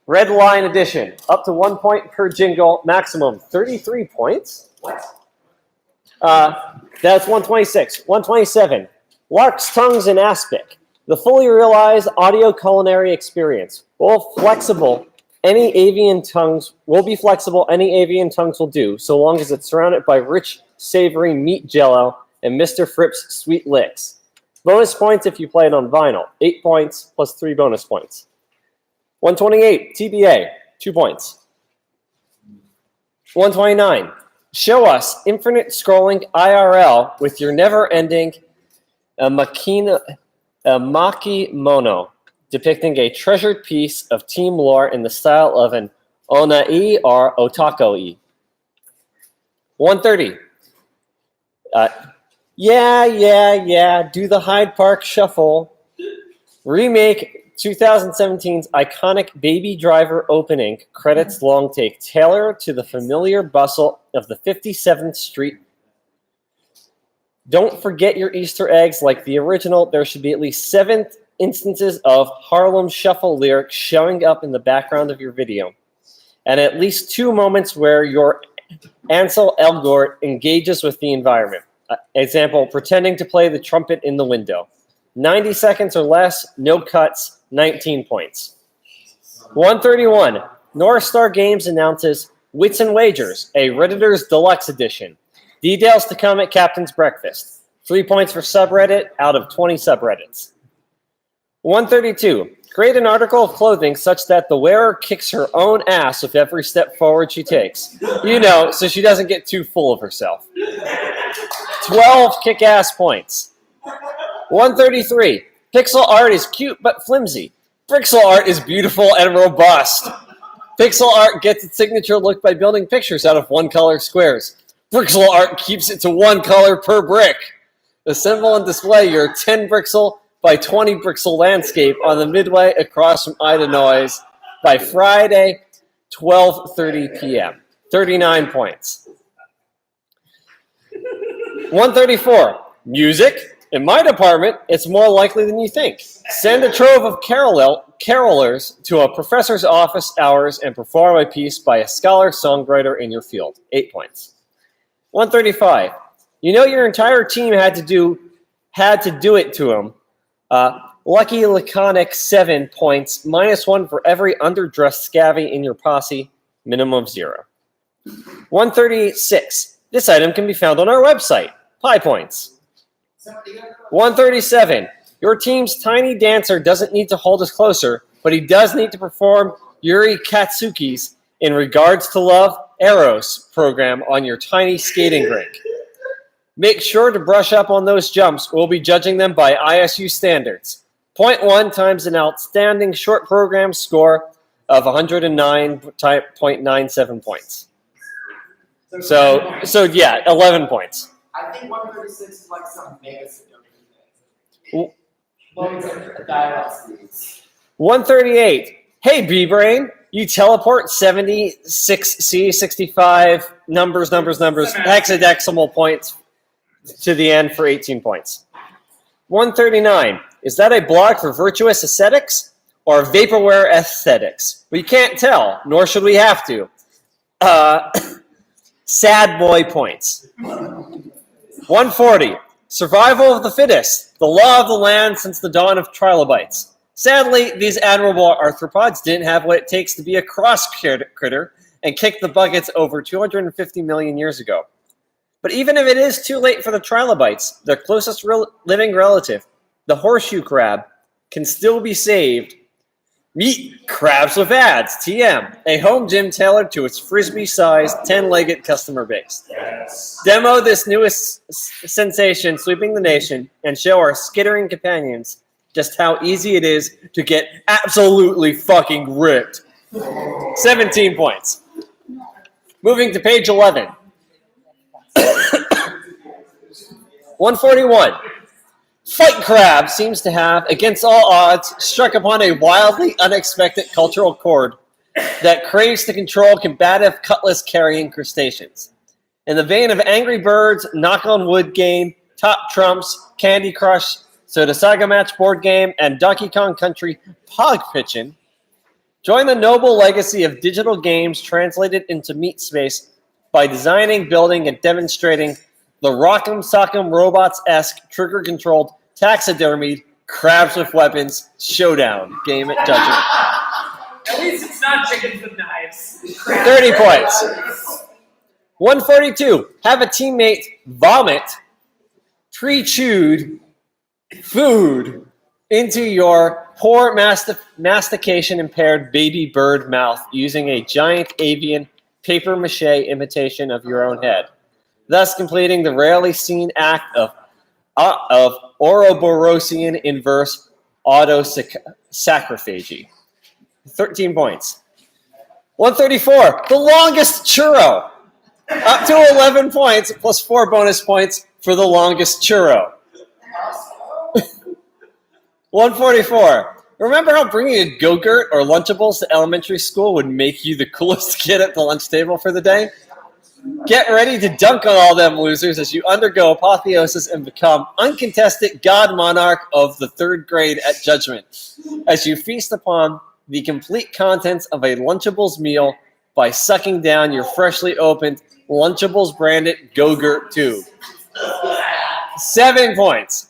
I: Red Line Edition. Up to 1 point per jingle, maximum 33 points.
H: What?
I: That's 126. 127. Lark's Tongues in Aspic. The fully realized audio culinary experience. Flexible. Any avian tongues will be flexible. Any avian tongues will do, so long as it's surrounded by rich, savory meat jello and Mr. Fripp's sweet licks. Bonus points if you play it on vinyl. 8 points plus 3 bonus points. 128. TBA. 2 points. 129. Show us infinite scrolling IRL with your never-ending Makimono, depicting a treasured piece of team lore in the style of an Onai or Otakoi. 130. Yeah, do the Hyde Park Shuffle. Remake 2017's iconic Baby Driver opening credits long take, tailored to the familiar bustle of the 57th Street. Don't forget your Easter eggs like the original. There should be at least 7 instances of Harlem Shuffle lyrics showing up in the background of your video, and at least 2 moments where your Ansel Elgort engages with the environment. Example, pretending to play the trumpet in the window. 90 seconds or less, no cuts, 19 points. 131. North Star Games announces Wits and Wagers, a Redditors Deluxe Edition. Details to come at Captain's Breakfast. 3 points for subreddit out of 20 subreddits. 132. Create an article of clothing such that the wearer kicks her own ass with every step forward she takes. So she doesn't get too full of herself. 12 kick-ass points. 133. Pixel art is cute but flimsy. Pixel art is beautiful and robust. Pixel art gets its signature look by building pictures out of one-color squares. Pixel art keeps it to 1 color per brick. Assemble and display your 10 pixel by 20 pixel landscape on the midway across from Ida Noise by Friday, 12:30 p.m. 39 points. 134. Music. In my department, it's more likely than you think. Send a trove of carolers to a professor's office hours and perform a piece by a scholar-songwriter in your field. 8 points. 135. Your entire team had to do it to him. Lucky Laconic 7 points, -1 for every underdressed scabby in your posse, minimum 0. 136. This item can be found on our website. Pi points. 137. Your team's tiny dancer doesn't need to hold us closer, but he does need to perform Yuri Katsuki's In Regards to Love, Eros program on your tiny skating rink. Make sure to brush up on those jumps. We'll be judging them by ISU standards. 0.1 times an outstanding short program score of 109.97 points. So yeah, 11 points.
H: I think 136 is like some mega significant thing. Dialogue speeds.
B: 138. Hey, B-Brain. You teleport 76C, 65 numbers, hexadecimal points to the end for 18 points. 139. Is that a blog for virtuous aesthetics or vaporware aesthetics? We can't tell, nor should we have to. Sad boy points. 140. Survival of the fittest. The law of the land since the dawn of trilobites.
A: Sadly, these admirable arthropods didn't have what it takes to be a cross critter and kick the buckets over 250 million years ago. But even if it is too late for the trilobites, their closest living relative, the horseshoe crab, can still be saved. Meet Crabs with Ads, TM, a home gym tailored to its frisbee-sized, 10-legged customer base.
G: Yes.
A: Demo this newest sensation sweeping the nation and show our skittering companions just how easy it is to get absolutely fucking ripped. 17 points. Moving to page 11. 141. Fight Crab seems to have, against all odds, struck upon a wildly unexpected cultural chord that craves to control combative cutlass-carrying crustaceans. In the vein of Angry Birds, Knock on Wood game, Top Trumps, Candy Crush, Soda Saga Match board game, and Donkey Kong Country Pog Pitchin', join the noble legacy of digital games translated into meat space by designing, building, and demonstrating the Rock'em Sock'em Robots-esque trigger-controlled taxidermied Crabs with Weapons showdown game at Judgment.
H: At least it's not chickens with knives.
A: 30 points. 142. Have a teammate vomit pre-chewed food into your poor mastication-impaired baby bird mouth using a giant avian papier-mâché imitation of your own head, thus completing the rarely seen act of Ouroborosian inverse autosacrophagy. 13 points. 134. The longest churro. Up to 11 points plus 4 bonus points for the longest churro. 144. Remember how bringing a Go-Gurt or Lunchables to elementary school would make you the coolest kid at the lunch table for the day? Get ready to dunk on all them losers as you undergo apotheosis and become uncontested God Monarch of the 3rd grade at Judgment, as you feast upon the complete contents of a Lunchables meal by sucking down your freshly opened Lunchables branded Go-Gurt tube. 7 points.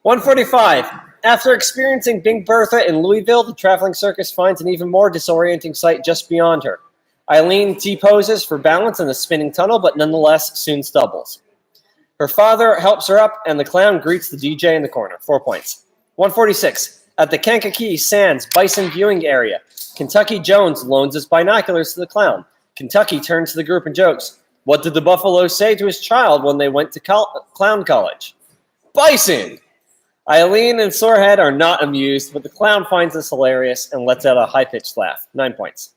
A: 145. After experiencing Big Bertha in Louisville, the traveling circus finds an even more disorienting sight just beyond her. Eileen T-poses for balance in the spinning tunnel, but nonetheless soon stumbles. Her father helps her up, and the clown greets the DJ in the corner. 4 points. 146. At the Kankakee Sands Bison viewing area, Kentucky Jones loans his binoculars to the clown. Kentucky turns to the group and jokes, "What did the buffalo say to his child when they went to clown college?" Bison! Eileen and Sorehead are not amused, but the clown finds this hilarious and lets out a high-pitched laugh. 9 points.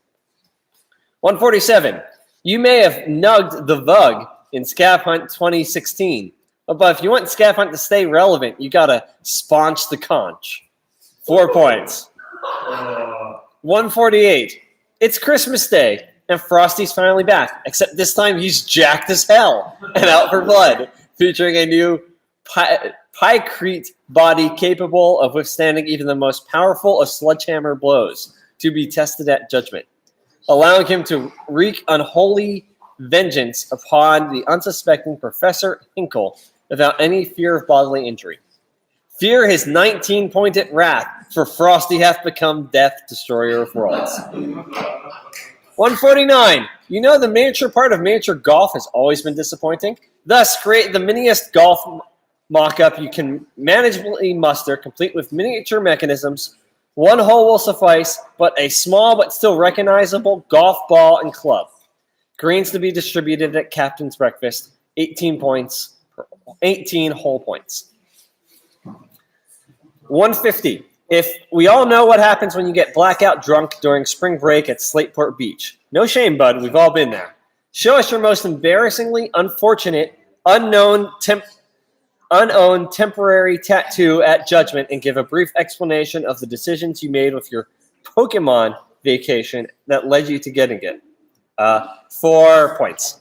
A: 147. You may have nugged the Vug in Scav Hunt 2016, but if you want Scav Hunt to stay relevant, you gotta sponge the conch. 4 points. 148. It's Christmas Day, and Frosty's finally back, except this time he's jacked as hell and out for blood, featuring a new Pykrete body capable of withstanding even the most powerful of sledgehammer blows to be tested at Judgment, allowing him to wreak unholy vengeance upon the unsuspecting Professor Hinkle without any fear of bodily injury. Fear his 19-pointed wrath, for Frosty hath become Death, Destroyer of Worlds. 149. You know the miniature part of miniature golf has always been disappointing? Thus, create the miniest golf mock-up you can manageably muster, complete with miniature mechanisms. One hole will suffice, but a small but still recognizable golf ball and club. Greens to be distributed at Captain's Breakfast. 18 points, 18 whole points. 150. If we all know what happens when you get blackout drunk during spring break at Slateport Beach. No shame, bud. We've all been there. Show us your most embarrassingly unfortunate, unowned temporary tattoo at Judgment and give a brief explanation of the decisions you made with your Pokemon vacation that led you to getting it. 4 points.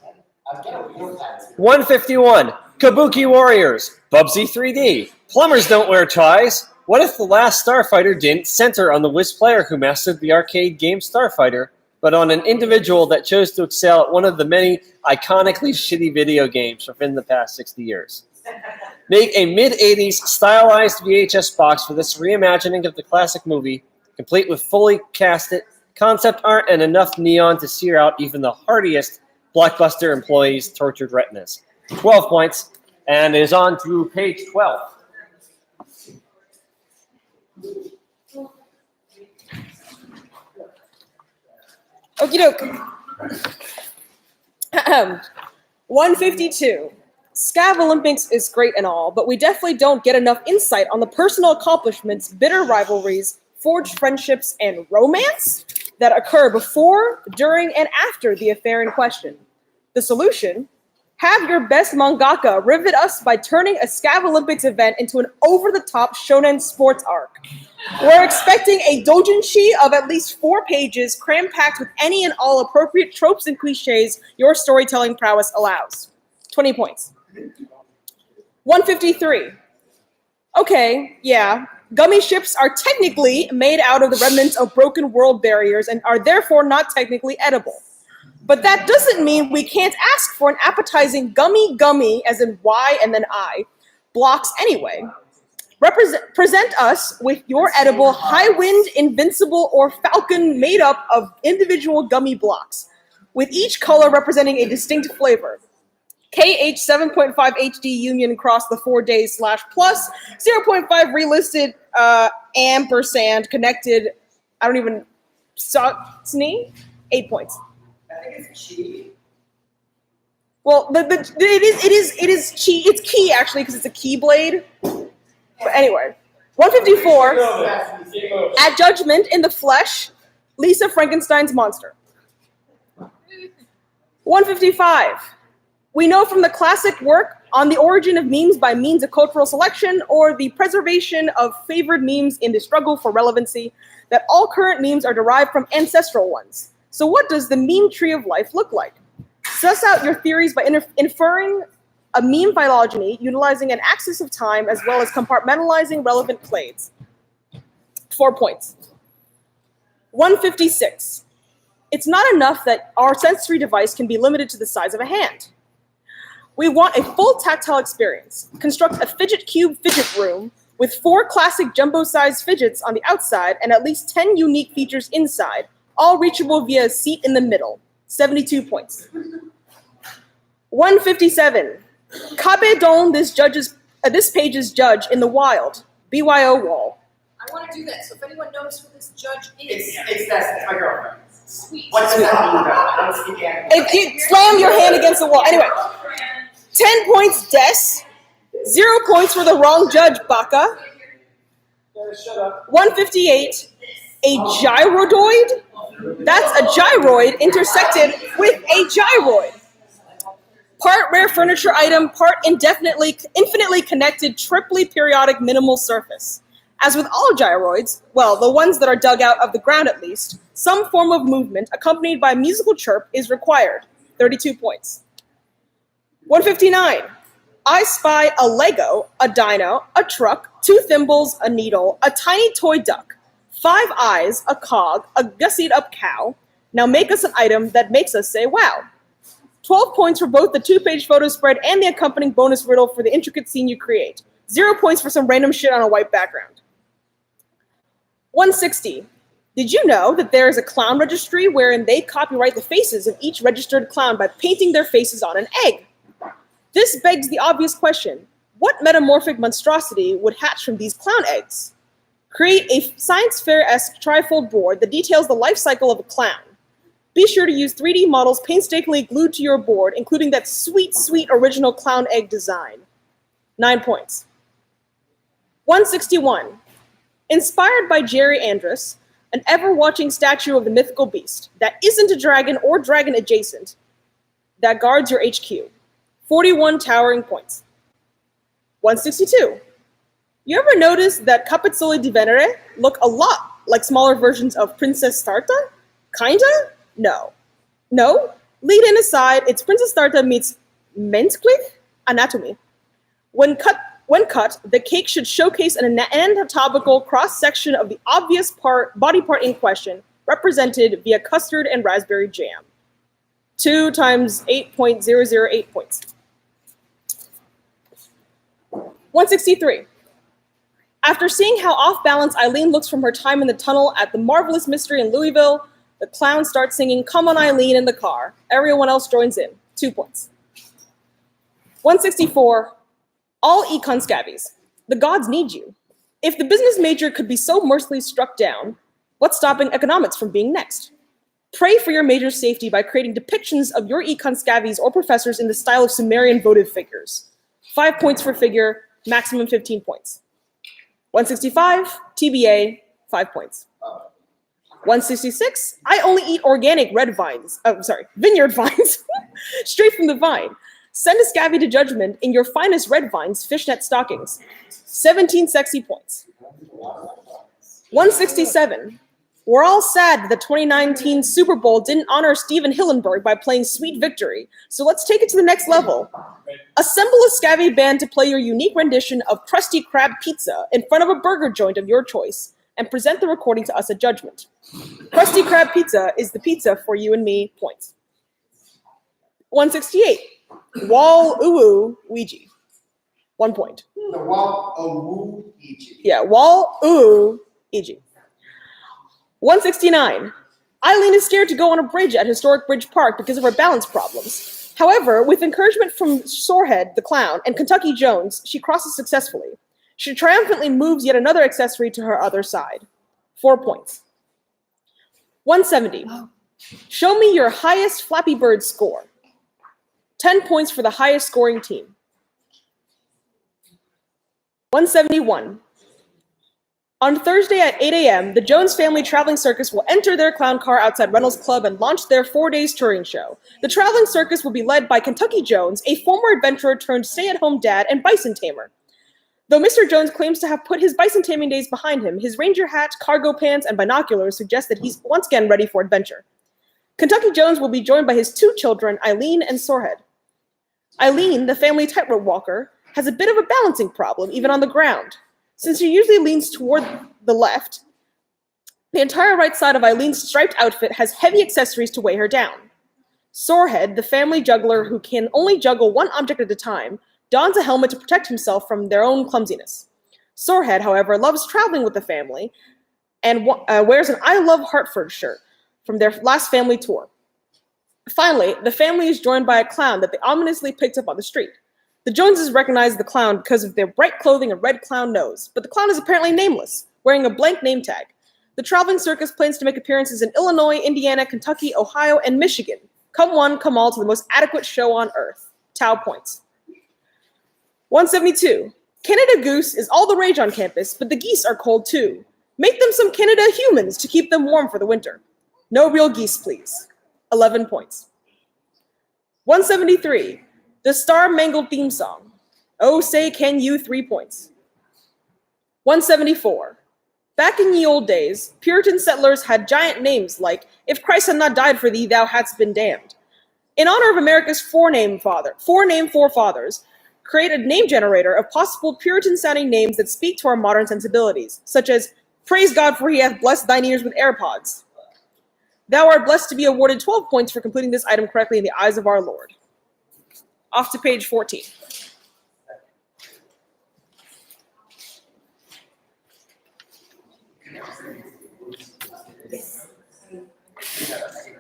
A: 151. Kabuki Warriors. Bubsy 3D. Plumbers don't wear ties. What if the last Starfighter didn't center on the Wiz player who mastered the arcade game Starfighter, but on an individual that chose to excel at one of the many iconically shitty video games within the past 60 years? Make a mid-'80s stylized VHS box for this reimagining of the classic movie, complete with fully casted concept art and enough neon to sear out even the hardiest Blockbuster employees' tortured retinas. 12 points, and is on to page 12.
J: Okie doke. 152. Scav Olympics is great and all, but we definitely don't get enough insight on the personal accomplishments, bitter rivalries, forged friendships, and romance that occur before, during, and after the affair in question. The solution? Have your best mangaka rivet us by turning a Scav Olympics event into an over-the-top shonen sports arc. We're expecting a doujinshi of at least 4 pages, cram-packed with any and all appropriate tropes and cliches your storytelling prowess allows. 20 points. 153. Okay, yeah. Gummy ships are technically made out of the remnants of broken world barriers and are therefore not technically edible. But that doesn't mean we can't ask for an appetizing gummy, as in Y and then I, blocks anyway. Present us with your edible High Wind, Invincible, or Falcon made up of individual gummy blocks, with each color representing a distinct flavor. KH 7.5 HD Union across the 4 days / plus 0.5 relisted ampersand connected. I don't even Sni 8 points.
H: I think it's cheap.
J: Well, it is key. It's key actually because it's a keyblade. But anyway, 154. At Judgment in the Flesh, Lisa Frankenstein's monster. 155. We know from the classic work on the origin of memes by means of cultural selection or the preservation of favored memes in the struggle for relevancy that all current memes are derived from ancestral ones. So what does the meme tree of life look like? Suss out your theories by inferring a meme phylogeny utilizing an axis of time as well as compartmentalizing relevant clades. 4 points. 156. It's not enough that our sensory device can be limited to the size of a hand. We want a full tactile experience. Construct a fidget cube fidget room with 4 classic jumbo-sized fidgets on the outside and at least 10 unique features inside, all reachable via a seat in the middle. 72 points. 157. Kabedon, this page's judge in the wild. BYO wall.
E: I want to do that. So if anyone knows who this judge is,
H: It's my girlfriend.
E: sweet.
H: What does that mean though? I don't speak English.
J: If you slam your hand against the wall. Anyway, 10 points, Des. 0 points for the wrong judge, Baka. 158. A gyrodoid? That's a gyroid intersected with a gyroid. Part rare furniture item, part infinitely connected, triply periodic minimal surface. As with all gyroids, well, the ones that are dug out of the ground at least, some form of movement accompanied by musical chirp is required. 32 points. 159. I spy a Lego, a dino, a truck, 2 thimbles, a needle, a tiny toy duck, 5 eyes, a cog, a gussied up cow. Now make us an item that makes us say wow. 12 points for both the 2-page photo spread and the accompanying bonus riddle for the intricate scene you create. 0 points for some random shit on a white background. 160. Did you know that there is a clown registry wherein they copyright the faces of each registered clown by painting their faces on an egg? This begs the obvious question, what metamorphic monstrosity would hatch from these clown eggs? Create a science fair-esque trifold board that details the life cycle of a clown. Be sure to use 3D models painstakingly glued to your board, including that sweet, sweet original clown egg design. 9 points. 161. Inspired by Jerry Andrus, an ever-watching statue of the mythical beast that isn't a dragon or dragon adjacent that guards your HQ. 41 towering points. 162. You ever notice that Capezzoli di Venere look a lot like smaller versions of Princess Starta? Kinda? No. No? Lead in aside, it's Princess Starta meets Mensklich anatomy. When cut, the cake should showcase an anatomical cross-section of the obvious body part in question, represented via custard and raspberry jam. 2 times 8.008 points. 163. After seeing how off balance Eileen looks from her time in the tunnel at the Marvelous Mystery in Louisville, the clown starts singing "Come on Eileen" in the car. Everyone else joins in. 2 points. 164. All econ scabbies. The gods need you. If the business major could be so mercilessly struck down, what's stopping economics from being next? Pray for your major's safety by creating depictions of your econ scabbies or professors in the style of Sumerian votive figures. 5 points for figure, maximum 15 points. 165, TBA, 5 points. 166, I only eat organic vineyard vines, straight from the vine. Send a scabby to judgment in your finest red vines, fishnet stockings. 17 sexy points. 167, we're all sad the 2019 Super Bowl didn't honor Steven Hillenberg by playing Sweet Victory, so let's take it to the next level. Assemble a scabby band to play your unique rendition of Krusty Krab Pizza in front of a burger joint of your choice, and present the recording to us at judgment. Krusty Krab Pizza is the pizza for you and me, points. 168, Wall Uwu Ouija, 1 point.
H: The Wall Uwu Ouija.
J: Yeah, Wall Uwu Ouija. 169, Eileen is scared to go on a bridge at Historic Bridge Park because of her balance problems. However, with encouragement from Sorehead the Clown and Kentucky Jones, she crosses successfully. She triumphantly moves yet another accessory to her other side. 4 points. 170. Show me your highest Flappy Bird score. 10 points for the highest scoring team. 171. On Thursday at 8 a.m., the Jones Family Traveling Circus will enter their clown car outside Reynolds Club and launch their 4-day touring show. The traveling circus will be led by Kentucky Jones, a former adventurer turned stay-at-home dad and bison tamer. Though Mr. Jones claims to have put his bison taming days behind him, his ranger hat, cargo pants, and binoculars suggest that he's once again ready for adventure. Kentucky Jones will be joined by his 2 children, Eileen and Sorehead. Eileen, the family tightrope walker, has a bit of a balancing problem, even on the ground. Since she usually leans toward the left, the entire right side of Eileen's striped outfit has heavy accessories to weigh her down. Sorehead, the family juggler who can only juggle one object at a time, dons a helmet to protect himself from their own clumsiness. Sorehead, however, loves traveling with the family and wears an I Love Hartford shirt from their last family tour. Finally, the family is joined by a clown that they ominously picked up on the street. The Joneses recognize the clown because of their bright clothing and red clown nose, but the clown is apparently nameless, wearing a blank name tag. The traveling circus plans to make appearances in Illinois, Indiana, Kentucky, Ohio, and Michigan. Come one, come all to the most adequate show on earth. Tau points. 172. Canada Goose is all the rage on campus, but the geese are cold too. Make them some Canada humans to keep them warm for the winter. No real geese, please. 11 points. 173. The Star Mangled theme song. Oh, say can you, 3 points. 174. Back in ye old days, Puritan settlers had giant names like, if Christ had not died for thee, thou hadst been damned. In honor of America's four-name forefathers, create a name generator of possible Puritan-sounding names that speak to our modern sensibilities, such as, praise God for he hath blessed thine ears with AirPods. Thou art blessed to be awarded 12 points for completing this item correctly in the eyes of our Lord. Off to page 14.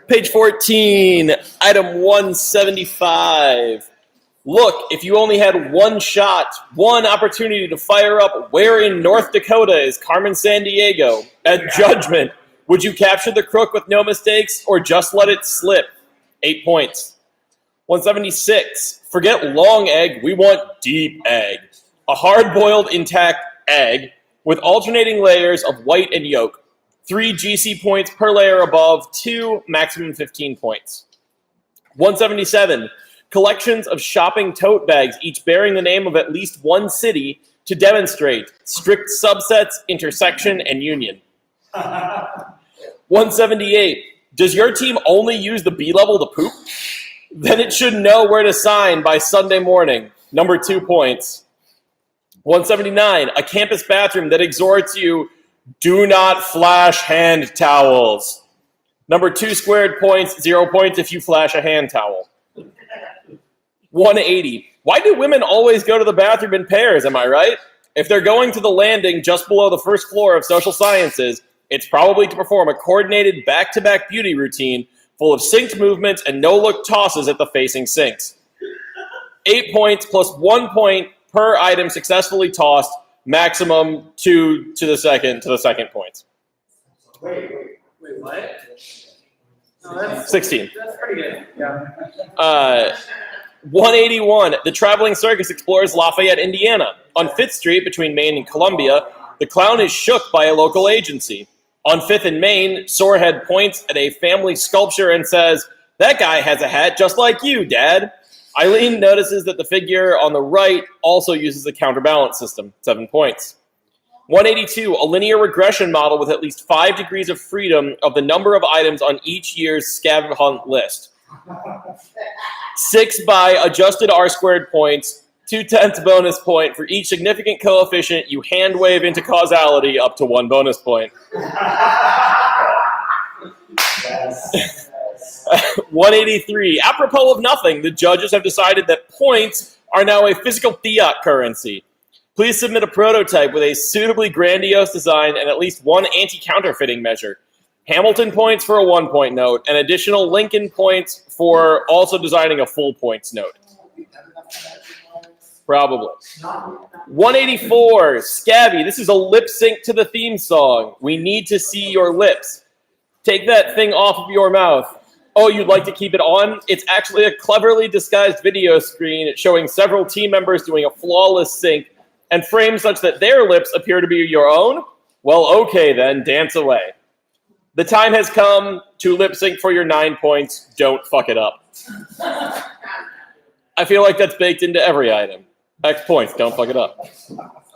B: Page 14, item 175. Look, if you only had one shot, one opportunity to fire up where in North Dakota is Carmen Sandiego at judgment, would you capture the crook with no mistakes or just let it slip? 8 points. 176. Forget long egg, we want deep egg. A hard-boiled intact egg with alternating layers of white and yolk. 3 GC points per layer above, 2 maximum 15 points. 177. Collections of shopping tote bags, each bearing the name of at least one city to demonstrate strict subsets, intersection, and union. 178. Does your team only use the B level to poop? Then it should know where to sign by Sunday morning. Number 2 points. 179. A campus bathroom that exhorts you, do not flash hand towels. Number 2 squared points, 0 points if you flash a hand towel. 180.
K: Why do women always go to the bathroom in pairs, am I right? If they're going to the landing just below the first floor of social sciences, it's probably to perform a coordinated back-to-back beauty routine full of synced movements and no-look tosses at the facing sinks. 8 points plus 1 point per item successfully tossed, maximum 2 to the second points.
D: Wait, what? No, that's
K: 16.
D: That's pretty good. Yeah.
K: 181. The Traveling Circus explores Lafayette, Indiana. On 5th Street between Maine and Columbia, the clown is shook by a local agency. On 5th and Maine, Sorehead points at a family sculpture and says, "That guy has a hat just like you, Dad." Eileen notices that the figure on the right also uses a counterbalance system. 7 points. 182. A linear regression model with at least 5 degrees of freedom of the number of items on each year's scavenger hunt list. 6 by adjusted R-squared points, 2/10 bonus point for each significant coefficient you hand wave into causality up to 1 bonus point. 183. Apropos of nothing, the judges have decided that points are now a physical fiat currency. Please submit a prototype with a suitably grandiose design and at least one anti-counterfeiting measure. Hamilton points for a 1 point note, and additional Lincoln points for also designing a full points note. Probably. 184. Scabby, this is a lip sync to the theme song. We need to see your lips. Take that thing off of your mouth. Oh, you'd like to keep it on? It's actually a cleverly disguised video screen showing several team members doing a flawless sync and framed such that their lips appear to be your own? Well, okay then, dance away. The time has come to lip sync for your 9 points. Don't fuck it up. I feel like that's baked into every item. X points, don't fuck it up.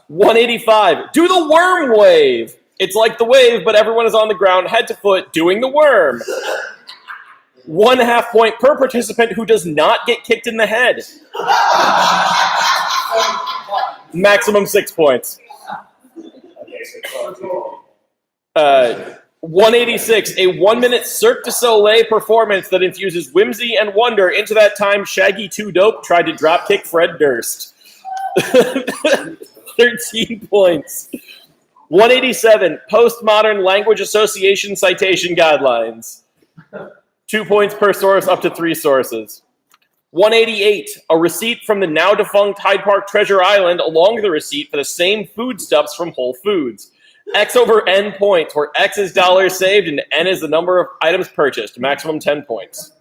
K: 185. Do the worm wave. It's like the wave, but everyone is on the ground, head to foot, doing the worm. 1.5 point per participant who does not get kicked in the head. Maximum 6 points. 186. A 1-minute Cirque du Soleil performance that infuses whimsy and wonder into that time Shaggy 2 Dope tried to dropkick Fred Durst. 13 points. 187. Postmodern Language Association Citation Guidelines. 2 points per source, up to 3 sources. 188. A receipt from the now-defunct Hyde Park Treasure Island along with the receipt for the same foodstuffs from Whole Foods. X over N points, where X is dollars saved and N is the number of items purchased. Maximum 10 points.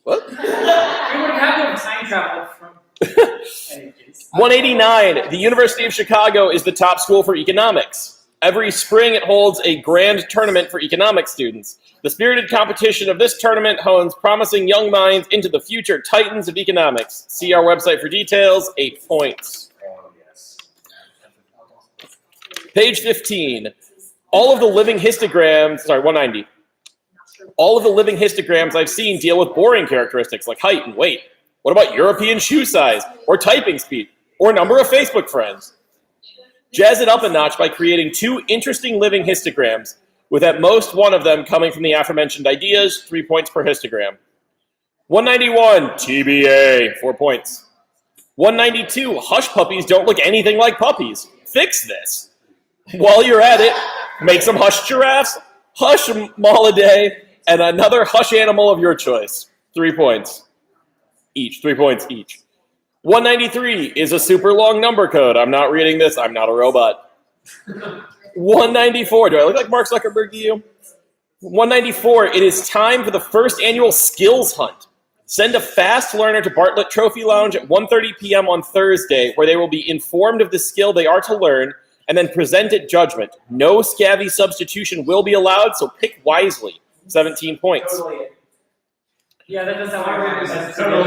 K: What?
D: We would have time travel from.
K: 189. The University of Chicago is the top school for economics. Every spring it holds a grand tournament for economics students. The spirited competition of this tournament hones promising young minds into the future titans of economics. See our website for details. 8 points. Page 15. All of the living histograms, 190. All of the living histograms I've seen deal with boring characteristics like height and weight. What about European shoe size, or typing speed, or number of Facebook friends? Jazz it up a notch by creating 2 interesting living histograms, with at most one of them coming from the aforementioned ideas, 3 points per histogram. 191, TBA, 4 points. 192, hush puppies don't look anything like puppies. Fix this. While you're at it, make some hush giraffes, hush molidae, and another hush animal of your choice. 3 points. Each. 3 points each. 193 is a super long number code. I'm not reading this. I'm not a robot. 194. Do I look like Mark Zuckerberg to you? 194. It is time for the first annual skills hunt. Send a fast learner to Bartlett Trophy Lounge at 1:30 p.m. on Thursday, where they will be informed of the skill they are to learn and then present at judgment. No scabby substitution will be allowed, so pick wisely. 17 points.
D: Totally. Yeah, that does sound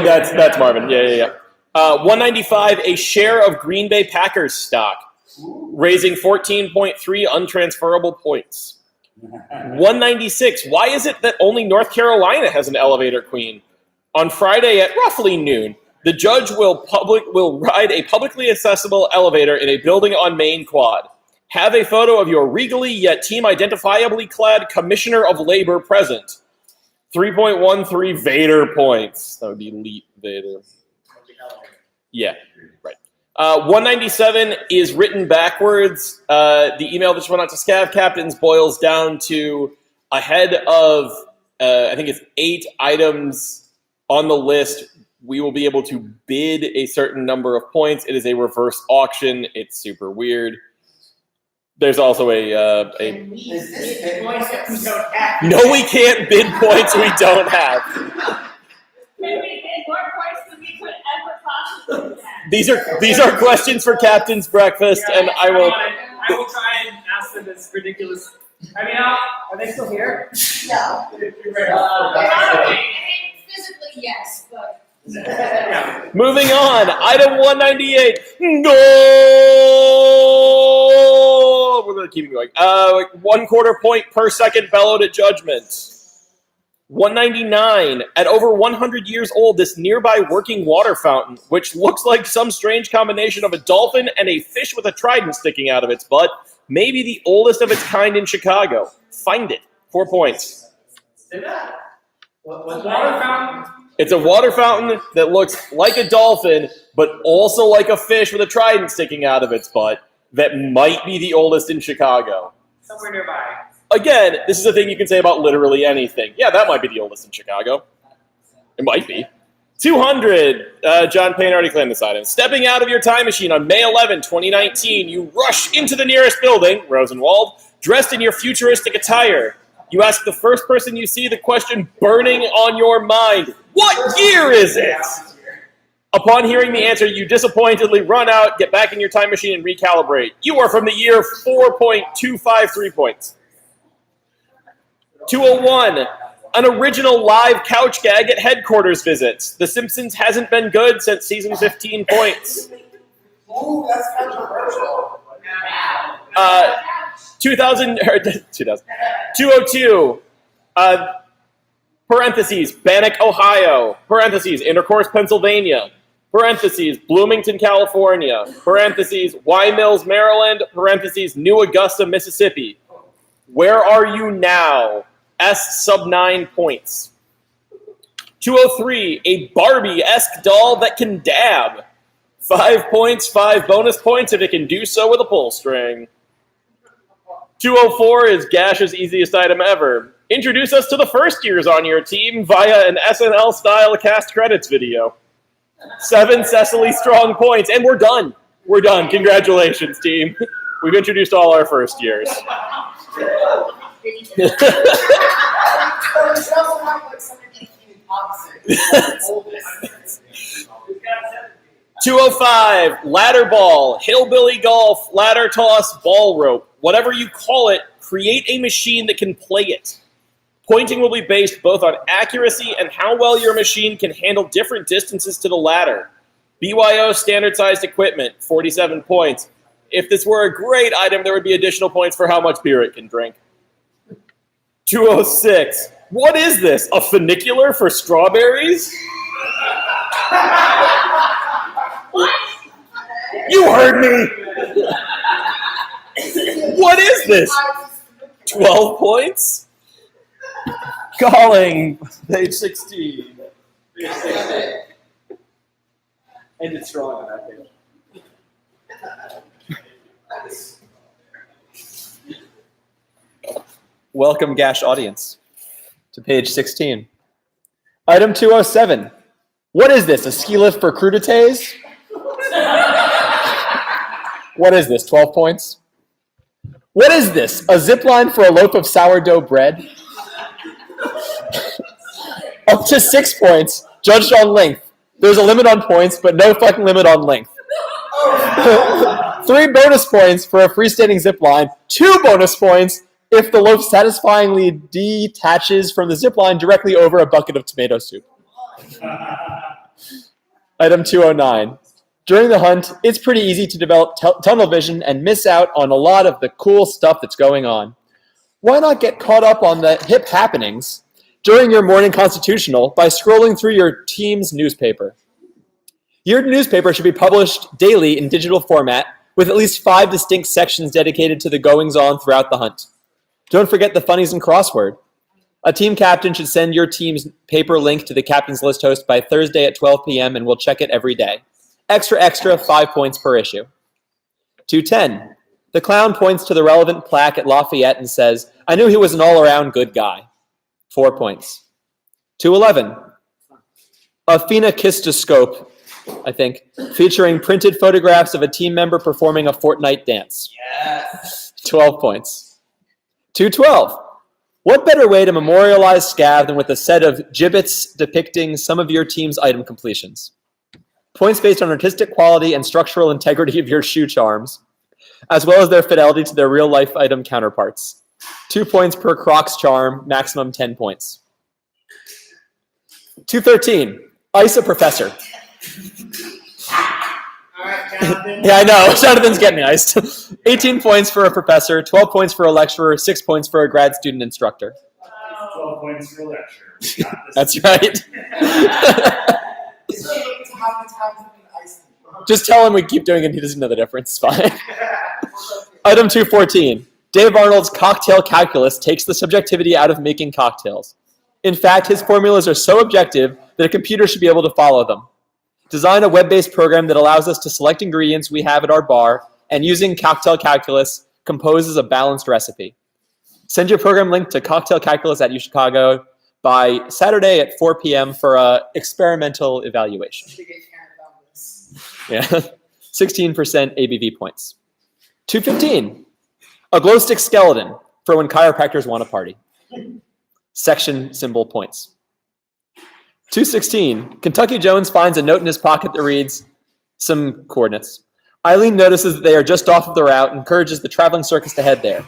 D: like
K: That's Marvin. Yeah. 195, a share of Green Bay Packers stock, raising 14.3 untransferable points. 196, why is it that only North Carolina has an elevator queen? On Friday at roughly noon, the judge will ride a publicly accessible elevator in a building on Main Quad. Have a photo of your regally yet team-identifiably clad Commissioner of Labor present. 3.13 Vader points. That would be elite Vader. Yeah, right. 197 is written backwards. The email that went out to Scav Captains boils down to ahead of, I think it's 8 items on the list. We will be able to bid a certain number of points. It is a reverse auction. It's super weird. There's also
H: Is this bid points that we don't have?
K: no, we can't bid points we don't have.
F: Can we get more points than we could ever possibly have?
K: These are questions for Captain's Breakfast, and I will.
D: I will try and ask them this ridiculous. I mean, are they still here?
E: No.
F: I mean, physically, yes, but.
K: Moving on, item 198. Goal. We're gonna keep it going. 1/4 point per second bellowed at judgment. 199. At over 100 years old, this nearby working water fountain, which looks like some strange combination of a dolphin and a fish with a trident sticking out of its butt, may be the oldest of its kind in Chicago. Find it. 4 points.
D: Water fountain.
K: It's a water fountain that looks like a dolphin, but also like a fish with a trident sticking out of its butt that might be the oldest in Chicago.
D: Somewhere nearby.
K: Again, this is a thing you can say about literally anything. Yeah, that might be the oldest in Chicago. It might be. 200. John Payne already claimed this item. Stepping out of your time machine on May 11, 2019, you rush into the nearest building, Rosenwald, dressed in your futuristic attire. You ask the first person you see the question burning on your mind, what year is it? Upon hearing the answer, you disappointedly run out, get back in your time machine, and recalibrate. You are from the year 4.253 points. 201. An original live couch gag at headquarters visits. The Simpsons hasn't been good since season 15 points.
H: Ooh, that's controversial.
K: 202. Parentheses, Bannock, Ohio. Parentheses, Intercourse, Pennsylvania. Parentheses, Bloomington, California. Parentheses, Y Mills, Maryland. Parentheses, New Augusta, Mississippi. Where are you now? S sub 9 points. 203, a Barbie-esque doll that can dab. 5 points, 5 bonus points if it can do so with a pull string. 204 is Gash's easiest item ever. Introduce us to the first years on your team via an SNL-style cast credits video. 7 Cecily Strong points, and we're done. We're done. Congratulations, team. We've introduced all our first years.
H: So we should also have like something opposite. Oldest.
K: 205, ladder ball, hillbilly golf, ladder toss, ball rope. Whatever you call it, create a machine that can play it. Pointing will be based both on accuracy and how well your machine can handle different distances to the ladder. BYO standard-sized equipment, 47 points. If this were a great item, there would be additional points for how much beer it can drink. 206, what is this, a funicular for strawberries? You heard me! What is this? 12 points? Calling, page 16.
D: And it's strong on that page.
I: Welcome, Gash audience, to page 16. Item 207. What is this, a ski lift for crudités? What is this, 12 points? What is this, a zip line for a loaf of sourdough bread? Up to 6 points, judged on length. There's a limit on points, but no fucking limit on length. 3 bonus points for a freestanding zip line. 2 bonus points if the loaf satisfyingly detaches from the zip line directly over a bucket of tomato soup. Item 209. During the hunt, it's pretty easy to develop tunnel vision and miss out on a lot of the cool stuff that's going on. Why not get caught up on the hip happenings during your morning constitutional by scrolling through your team's newspaper? Your newspaper should be published daily in digital format with at least 5 distinct sections dedicated to the goings-on throughout the hunt. Don't forget the funnies and crossword.
B: A team captain should send your team's paper link to the captain's list host by Thursday at 12 p.m. and we'll check it every day. Extra, 5 points per issue. 210. The clown points to the relevant plaque at Lafayette and says, I knew he was an all-around good guy. 4 points. 211. A phenakistoscope, I think, featuring printed photographs of a team member performing a Fortnite dance.
H: Yes.
B: 12 points. 212. What better way to memorialize Scav than with a set of gibbets depicting some of your team's item completions? Points based on artistic quality and structural integrity of your shoe charms, as well as their fidelity to their real-life item counterparts. 2 points per Crocs charm, maximum 10 points. 213. Ice a professor.
G: All right, Jonathan.
B: Yeah, I know. Jonathan's getting iced. 18 points for a professor, 12 points for a lecturer, 6 points for a grad student instructor.
G: 12 points for a lecture.
B: That's right.
H: It's like to have the time to be ice.
B: Just tell him we keep doing it. He doesn't know the difference. It's fine. Item 214. Dave Arnold's cocktail calculus takes the subjectivity out of making cocktails. In fact, his formulas are so objective that a computer should be able to follow them. Design a web-based program that allows us to select ingredients we have at our bar and using cocktail calculus composes a balanced recipe. Send your program link to Cocktail Calculus at UChicago by Saturday at 4 p.m. for an experimental evaluation. Yeah, 16% ABV points. 215. A glow stick skeleton for when chiropractors want a party. Section symbol points. 216. Kentucky Jones finds a note in his pocket that reads, some coordinates. Eileen notices that they are just off of the route and encourages the traveling circus to head there.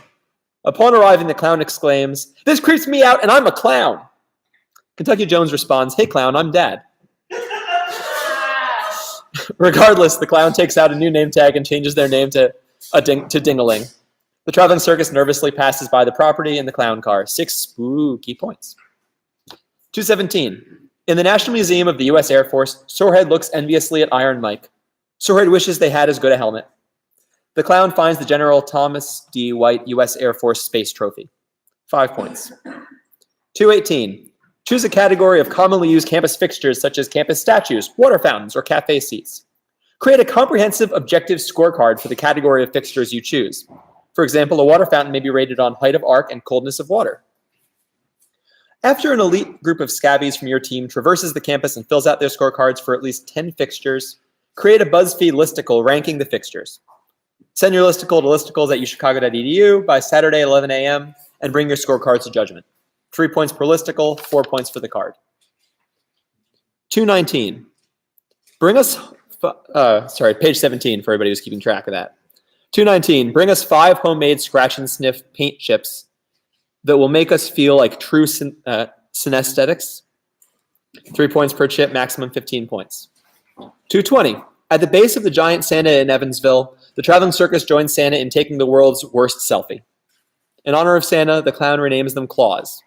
B: Upon arriving, the clown exclaims, this creeps me out and I'm a clown. Kentucky Jones responds, hey clown, I'm dad. Regardless, the clown takes out a new name tag and changes their name to Dingaling. The traveling circus nervously passes by the property in the clown car. 6 spooky points. 217. In the National Museum of the U.S. Air Force, Sorehead looks enviously at Iron Mike. Sorehead wishes they had as good a helmet. The clown finds the General Thomas D. White U.S. Air Force Space Trophy. 5 points. 218. Choose a category of commonly used campus fixtures such as campus statues, water fountains, or cafe seats. Create a comprehensive objective scorecard for the category of fixtures you choose. For example, a water fountain may be rated on height of arc and coldness of water. After an elite group of scabbies from your team traverses the campus and fills out their scorecards for at least 10 fixtures, create a BuzzFeed listicle ranking the fixtures. Send your listicle to listicles@uchicago.edu by Saturday at 11 a.m. and bring your scorecards to judgment. 3 points per listicle, 4 points for the card. 219. Bring us, page 17 for everybody who's keeping track of that. 219. Bring us 5 homemade scratch and sniff paint chips that will make us feel like true synesthetics. 3 points per chip, maximum 15 points. 220. At the base of the giant Santa in Evansville, the traveling circus joins Santa in taking the world's worst selfie. In honor of Santa, the clown renames them Claus.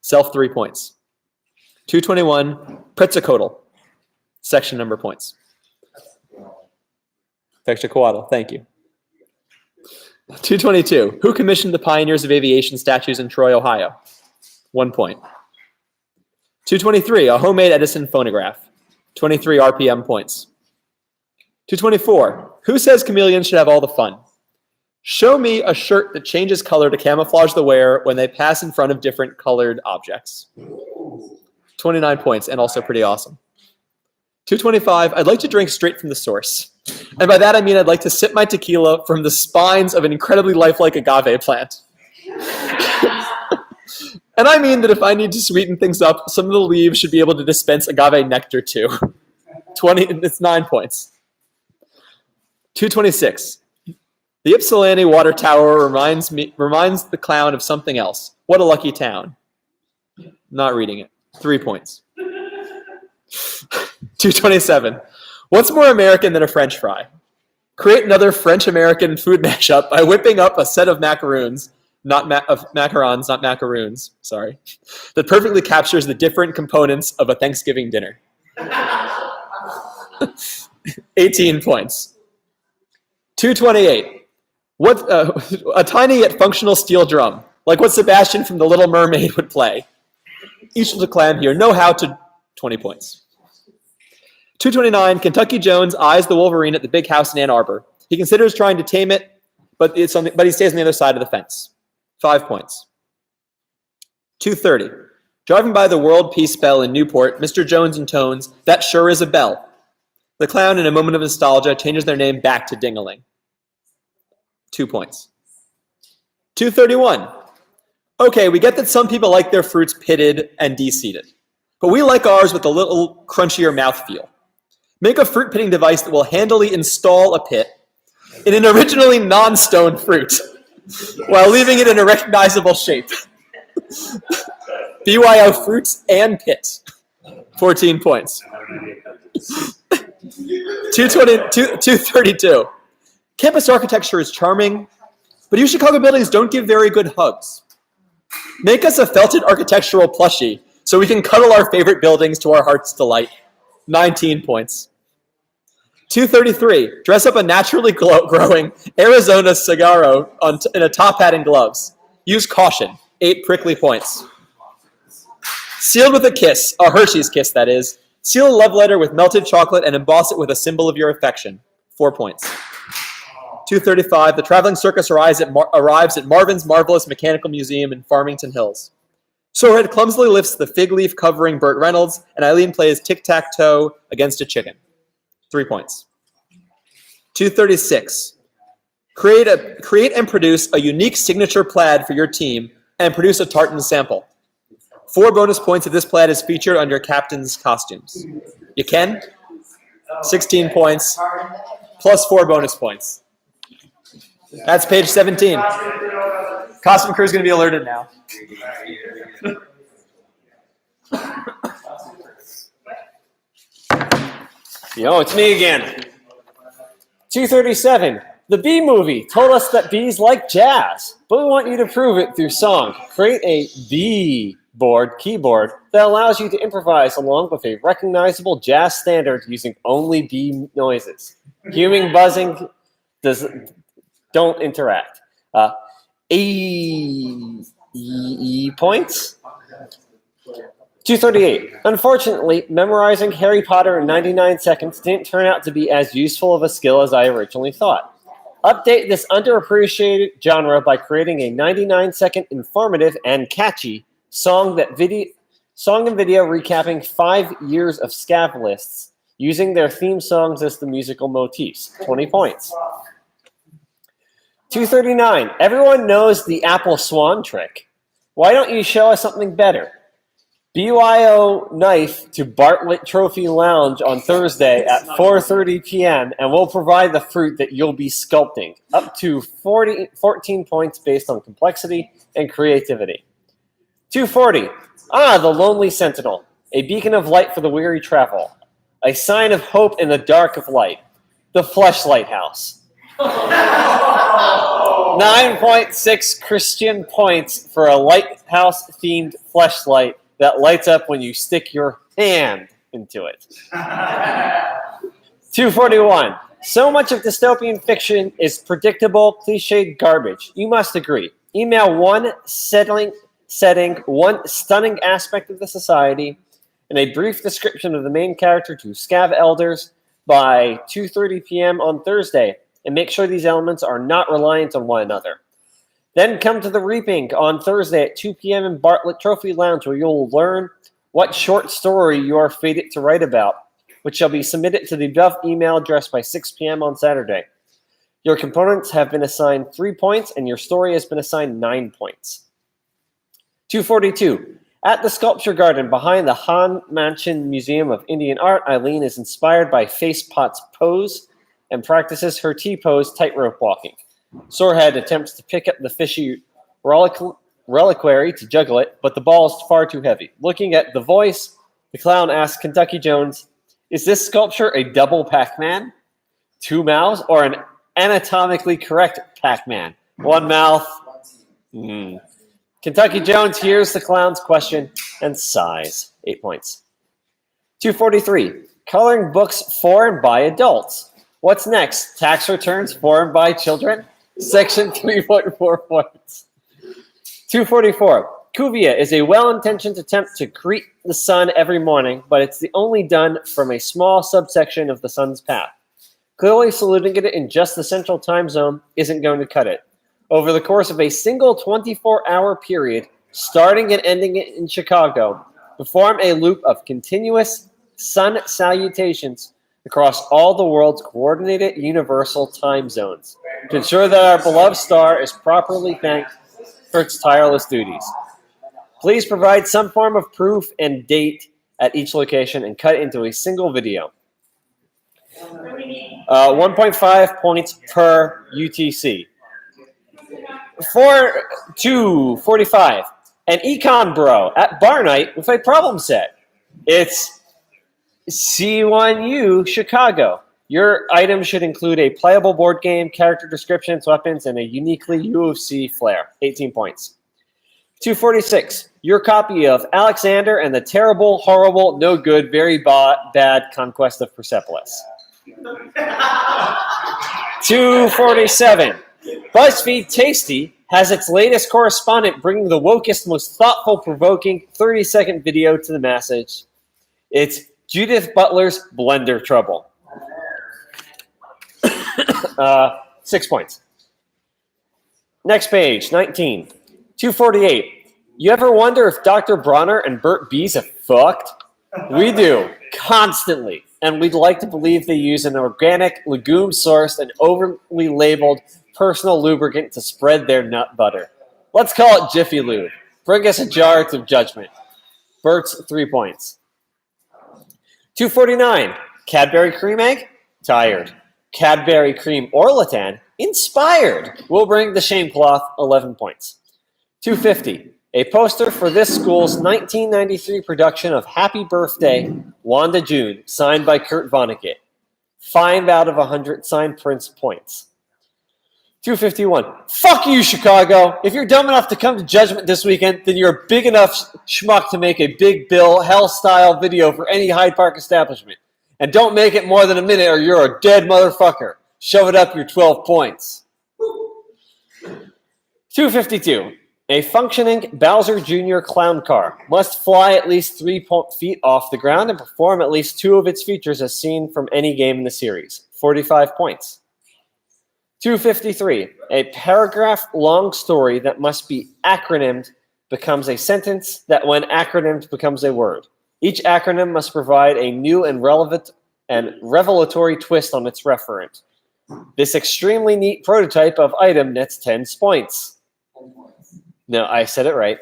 B: Self 3 points. 221. Pritzicodal. Section number points. Quetzalcoatl, thank you. 222. Who commissioned the Pioneers of Aviation statues in Troy, Ohio? 1 point. 223. A homemade Edison phonograph. 23 RPM points. 224. Who says chameleons should have all the fun? Show me a shirt that changes color to camouflage the wearer when they pass in front of different colored objects. 29 points, and also pretty awesome. 225. I'd like to drink straight from the source. And by that I mean I'd like to sip my tequila from the spines of an incredibly lifelike agave plant. And I mean that if I need to sweeten things up, some of the leaves should be able to dispense agave nectar too. It's 9 points. 226. The Ypsilanti water tower reminds the clown of something else. What a lucky town. Not reading it. 3 points. 227. What's more American than a French fry? Create another French-American food mashup by whipping up a set of macaroons, macarons, not macaroons, sorry, that perfectly captures the different components of a Thanksgiving dinner. 18 points. 228. A tiny yet functional steel drum.
K: like what Sebastian from The Little Mermaid would play. Each little clam here, know how to 20 points. 229, Kentucky Jones eyes the Wolverine at the big house in Ann Arbor. He considers trying to tame it, but he stays on the other side of the fence. 5 points. 230, driving by the World Peace Bell in Newport, Mr. Jones intones, "That sure is a bell." The clown, in a moment of nostalgia, changes their name back to Ding-a-ling. 2 points. 231. Okay, we get that some people like their fruits pitted and de-seeded, but we like ours with a little crunchier mouthfeel. Make a fruit pitting device that will handily install a pit in an originally non-stone fruit while leaving it in a recognizable shape. BYO fruits and pit. 14 points. 232. Campus architecture is charming, but you Chicago buildings don't give very good hugs. Make us a felted architectural plushie so we can cuddle our favorite buildings to our heart's delight. 19 points. 233. Dress up a naturally growing Arizona cigarro in a top hat and gloves. Use caution. 8 prickly points. Sealed with a kiss, a Hershey's kiss that is. Seal a love letter with melted chocolate and emboss it with a symbol of your affection. 4 points. 235. The traveling circus arrives at Marvin's Marvelous Mechanical Museum in Farmington Hills. Sorehead clumsily lifts the fig leaf covering Burt Reynolds, and Eileen plays tic-tac-toe against a chicken. 3 points. 236. Create and produce a unique signature plaid for your team and produce a tartan sample. 4 bonus points if this plaid is featured on your captain's costumes. You can? 16 points, plus 4 bonus points. That's page 17. Costume crew is going to be alerted now.
A: Yo, it's me again. 237. The Bee Movie told us that bees like jazz, but we want you to prove it through song. Create a bee keyboard that allows you to improvise along with a recognizable jazz standard using only bee noises. Human buzzing don't interact. Points. 238. Unfortunately, memorizing Harry Potter in 99 seconds didn't turn out to be as useful of a skill as I originally thought. Update this underappreciated genre by creating a 99-second informative and catchy song and video recapping 5 years of Scav lists using their theme songs as the musical motifs. 20 points. 239. Everyone knows the Apple Swan trick. Why don't you show us something better? BYO knife to Bartlett Trophy Lounge on Thursday at 4:30 p.m. and we'll provide the fruit that you'll be sculpting. Up to 14 points based on complexity and creativity. 240. The Lonely Sentinel. A beacon of light for the weary travel. A sign of hope in the dark of light. The Fleshlight House. 9.6 Christian points for a lighthouse-themed fleshlight that lights up when you stick your hand into it. 241. So much of dystopian fiction is predictable, cliched garbage. You must agree. Email one setting, one stunning aspect of the society, and a brief description of the main character to Scav Elders by 2:30 p.m. on Thursday, and make sure these elements are not reliant on one another. Then come to the Reaping on Thursday at 2 p.m. in Bartlett Trophy Lounge, where you'll learn what short story you are fated to write about, which shall be submitted to the above email address by 6 p.m. on Saturday. Your components have been assigned 3 points, and your story has been assigned 9 points. 242. At the Sculpture Garden behind the Han Mansion Museum of Indian Art, Eileen is inspired by Facepot's pose and practices her T-pose tightrope walking. Sorehead attempts to pick up the fishy reliquary to juggle it, but the ball is far too heavy. Looking at the voice, the clown asks Kentucky Jones, is this sculpture a double Pac-Man? 2 mouths, or an anatomically correct Pac-Man? 1 mouth. Kentucky Jones hears the clown's question and sighs. 8 points. 243. Coloring books for and by adults. What's next? Tax returns for and by children? Section 3.4 points. 244. Cuvia is a well-intentioned attempt to greet the sun every morning, but it's only done from a small subsection of the sun's path. Clearly saluting it in just the central time zone isn't going to cut it. Over the course of a single 24-hour period, starting and ending it in Chicago, perform a loop of continuous sun salutations across all the world's coordinated universal time zones to ensure that our beloved star is properly thanked for its tireless duties. Please provide some form of proof and date at each location and cut it into a single video. 1.5 points per UTC. 245. An econ bro at bar night with a problem set. It's C1U Chicago. Your item should include a playable board game, character descriptions, weapons, and a uniquely UFC flair. 18 points. 246. Your copy of Alexander and the Terrible, Horrible, No Good, Very Bad Conquest of Persepolis. 247. BuzzFeed Tasty has its latest correspondent bringing the wokest, most thoughtful, provoking 30-second video to the masses. It's Judith Butler's Blender Trouble. 6 points. Next page, 19. 248. You ever wonder if Dr. Bronner and Bert Bees have fucked? We do, constantly. And we'd like to believe they use an organic, legume-sourced, and overly labeled personal lubricant to spread their nut butter. Let's call it Jiffy Lube. Bring us a jar of judgment. Bert's 3 points. 249. Cadbury Cream Egg? Tired. Cadbury Cream Orletan? Inspired. We'll bring the shame cloth. 11 points. 250. A poster for this school's 1993 production of Happy Birthday, Wanda June, signed by Kurt Vonnegut. 5 out of 100 signed Prince points. 251. Fuck you, Chicago. If you're dumb enough to come to Judgment this weekend, then you're a big enough schmuck to make a Big Bill hell-style video for any Hyde Park establishment. And don't make it more than a minute or you're a dead motherfucker. Shove it up your 12 points. 252. A functioning Bowser Jr. clown car must fly at least 3 feet off the ground and perform at least 2 of its features as seen from any game in the series. 45 points. 253. A paragraph-long story that must be acronymed becomes a sentence that when acronymed becomes a word. Each acronym must provide a new and relevant and revelatory twist on its referent. This extremely neat prototype of item nets 10 points. No, I said it right.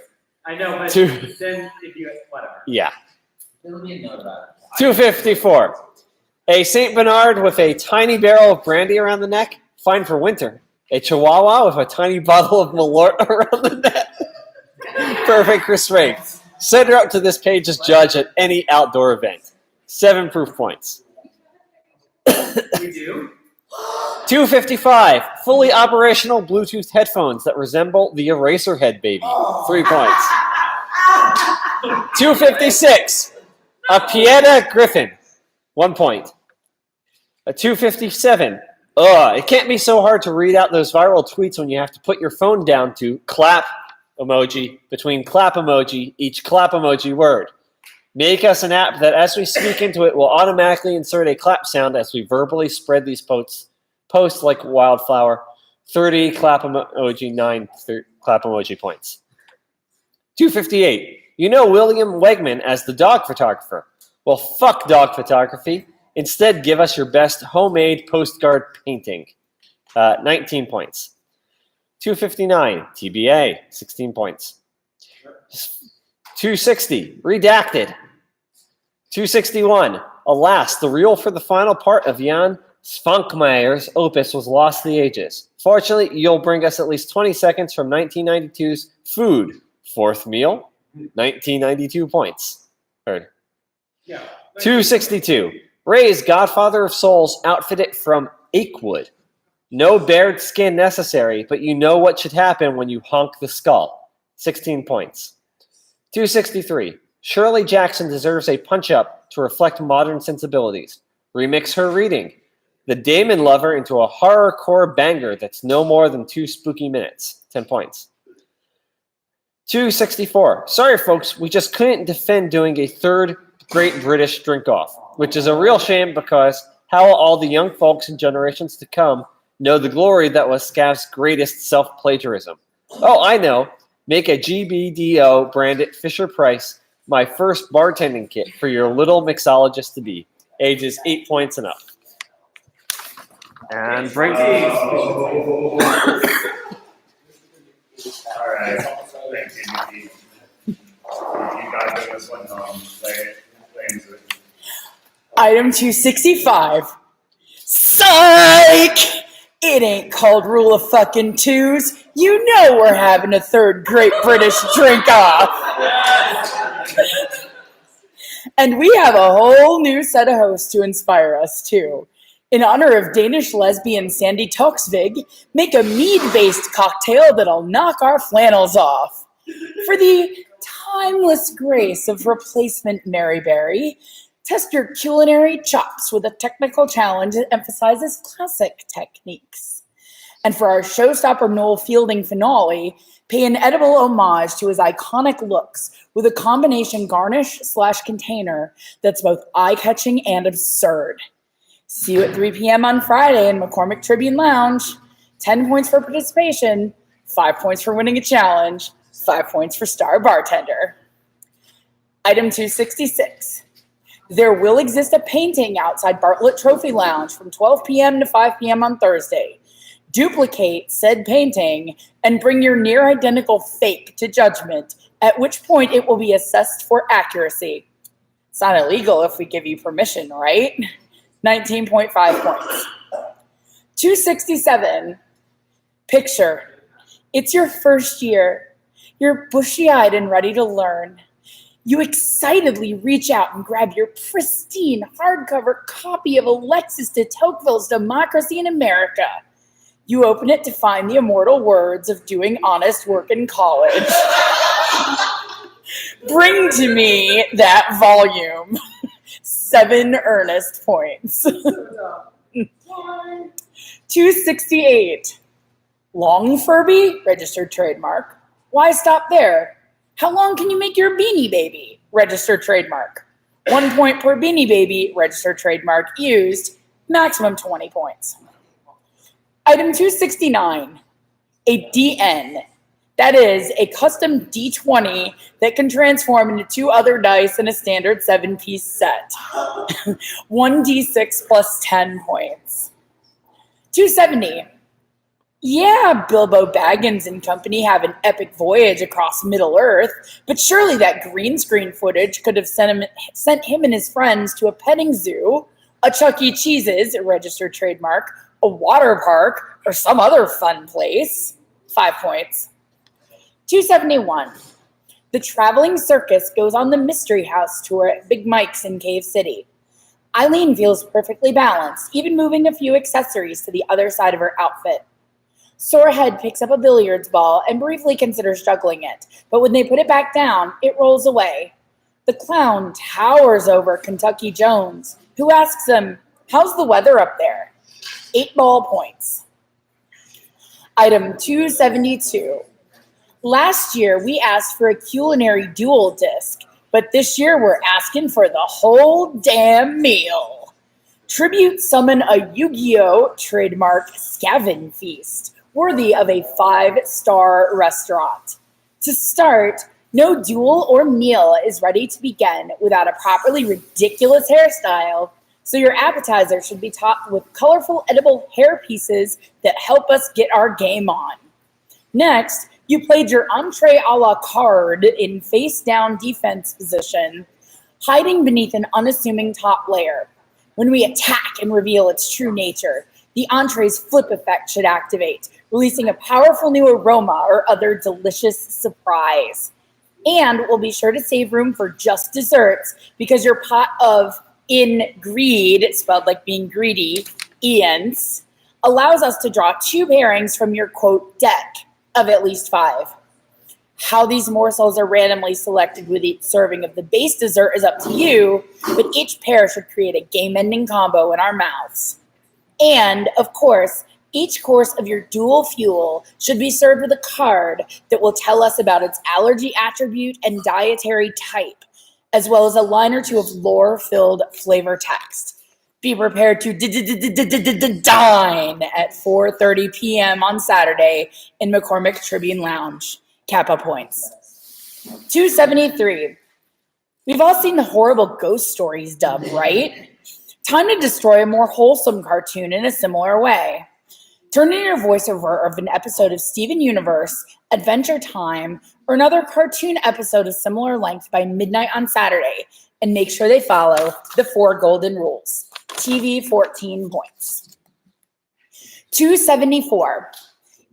D: I know, but
A: Two.
D: then if you whatever.
A: Yeah.
H: There'll be a note about it.
A: 254. A St. Bernard with a tiny barrel of brandy around the neck, fine for winter. A Chihuahua with a tiny bottle of Malort around the neck, perfect for spring. Send her up to this page as judge at any outdoor event. 7 proof points.
D: We do?
A: 255. Fully operational Bluetooth headphones that resemble the Eraserhead baby. 3 points. 256. A Pieta Griffin. 1 point. A 257. It can't be so hard to read out those viral tweets when you have to put your phone down to clap emoji between clap emoji, each clap emoji word. Make us an app that as we speak into it will automatically insert a clap sound as we verbally spread these posts like wildflower. 30 clap emoji, 9 clap emoji points. 258. You know William Wegman as the dog photographer. Well, fuck dog photography. Instead, give us your best homemade postcard painting. 19 points. 259. TBA. 16 points. 260. Redacted. 261. Alas, the reel for the final part of Jan Svankmayer's opus was lost to the ages. Fortunately, you'll bring us at least 20 seconds from 1992's Food, Fourth Meal, 1992 points. Heard.
D: Yeah.
A: 262. Ray's Godfather of Souls outfitted from Achewood. No bared skin necessary, but you know what should happen when you honk the skull. 16 points. 263. Shirley Jackson deserves a punch-up to reflect modern sensibilities. Remix her reading. The Damon Lover into a horrorcore banger that's no more than 2 spooky minutes. 10 points. 264. Sorry, folks, we just couldn't defend doing a third Great British Drink-Off, which is a real shame because how will all the young folks and generations to come know the glory that was Scav's greatest self-plagiarism? Oh, I know. Make a GBDO branded Fisher-Price, my first bartending kit for your little mixologist-to-be, ages 8 points and up. And bring
G: All right. Thank you, Nikki. You got this one home. Play into it.
L: Item 265. Psych! It ain't called Rule of fucking Twos. You know we're having a third Great British Drink-Off. And we have a whole new set of hosts to inspire us, too. In honor of Danish lesbian Sandy Toksvig, make a mead-based cocktail that'll knock our flannels off. For the timeless grace of replacement Mary Berry, test your culinary chops with a technical challenge that emphasizes classic techniques. And for our showstopper Noel Fielding finale, pay an edible homage to his iconic looks with a combination garnish/container that's both eye-catching and absurd. See you at 3 p.m. on Friday in McCormick Tribune Lounge. 10 points for participation, 5 points for winning a challenge, 5 points for star bartender. Item 266. There will exist a painting outside Bartlett Trophy Lounge from 12 p.m. to 5 p.m. on Thursday. Duplicate said painting and bring your near identical fake to judgment, at which point it will be assessed for accuracy. It's not illegal if we give you permission, right? 19.5 points. 267. Picture. It's your first year. You're bushy-eyed and ready to learn. You excitedly reach out and grab your pristine hardcover copy of Alexis de Tocqueville's Democracy in America. You open it to find the immortal words of doing honest work in college. Bring to me that volume. 7 earnest points. 268. Long Furby, registered trademark. Why stop there? How long can you make your Beanie Baby? Registered trademark. 1 point per Beanie Baby, registered trademark used, maximum 20 points. Item 269, a DN. That is a custom D20 that can transform into 2 other dice in a standard 7-piece set. 1d6 plus 10 points. 270. Yeah, Bilbo Baggins and company have an epic voyage across Middle-earth, but surely that green screen footage could have sent him and his friends to a petting zoo, a Chuck E. Cheese's, a registered trademark, a water park, or some other fun place. 5 points. 271. The traveling circus goes on the Mystery House tour at Big Mike's in Cave City. Eileen feels perfectly balanced, even moving a few accessories to the other side of her outfit. Sorehead picks up a billiards ball and briefly considers juggling it, but when they put it back down, it rolls away. The clown towers over Kentucky Jones, who asks them, "How's the weather up there?" 8 ball points. Item 272. Last year, we asked for a culinary dual disc, but this year we're asking for the whole damn meal. Tribute summon a Yu-Gi-Oh! Trademark Scavin Feast, worthy of a 5-star restaurant. To start, no duel or meal is ready to begin without a properly ridiculous hairstyle, so your appetizer should be topped with colorful edible hair pieces that help us get our game on. Next, you played your entree a la carte in face-down defense position, hiding beneath an unassuming top layer. When we attack and reveal its true nature, the entree's flip effect should activate, releasing a powerful new aroma or other delicious surprise. And we'll be sure to save room for just desserts because your pot of in greed, spelled like being greedy, Ian's, allows us to draw 2 pairings from your, quote, deck of at least 5. How these morsels are randomly selected with each serving of the base dessert is up to you, but each pair should create a game-ending combo in our mouths. And, of course, Each course of your dual fuel should be served with a card that will tell us about its allergy attribute and dietary type, as well as a line or two of lore-filled flavor text. Be prepared to dine at 4:30 p.m. on Saturday in McCormick Tribune Lounge. Kappa points. 273. We've all seen the horrible Ghost Stories dub, right? Time to destroy a more wholesome cartoon in a similar way. Turn in your voiceover of an episode of Steven Universe, Adventure Time, or another cartoon episode of similar length by midnight on Saturday, and make sure they follow the 4 golden rules. TV 14 points. 274.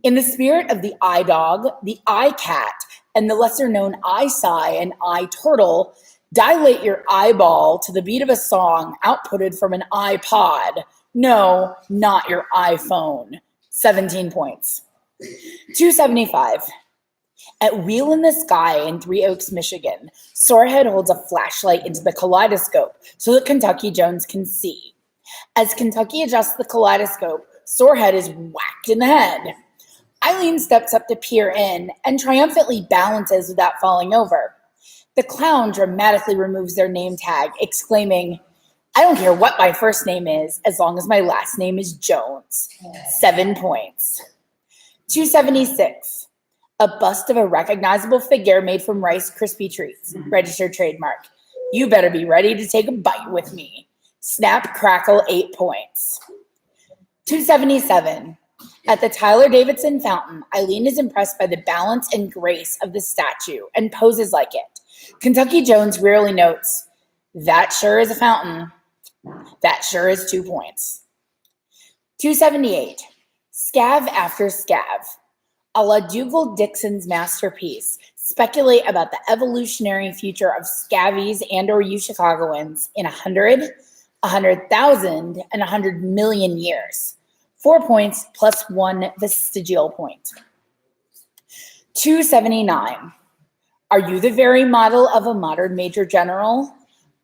L: In the spirit of the iDog, the iCat, and the lesser-known iSci and iTurtle, dilate your eyeball to the beat of a song outputted from an iPod. No, not your iPhone. 17 points. 275. At Wheel in the Sky in Three Oaks, Michigan, Sorehead holds a flashlight into the kaleidoscope so that Kentucky Jones can see. As Kentucky adjusts the kaleidoscope, Sorehead is whacked in the head. Eileen steps up to peer in and triumphantly balances without falling over. The clown dramatically removes their name tag, exclaiming, "I don't care what my first name is, as long as my last name is Jones." 7 points. 276. A bust of a recognizable figure made from Rice Krispie treats. Registered trademark. You better be ready to take a bite with me. Snap, crackle, 8 points. 277. At the Tyler Davidson Fountain, Eileen is impressed by the balance and grace of the statue and poses like it. Kentucky Jones wearily notes, "That sure is a fountain." That sure is 2 points. 278. Scav after Scav. A la Dougal Dixon's masterpiece, speculate about the evolutionary future of scavies and or you Chicagoans in 100, 100,000, and 100 million years. 4 points plus 1 vestigial point. 279. Are you the very model of a modern major general?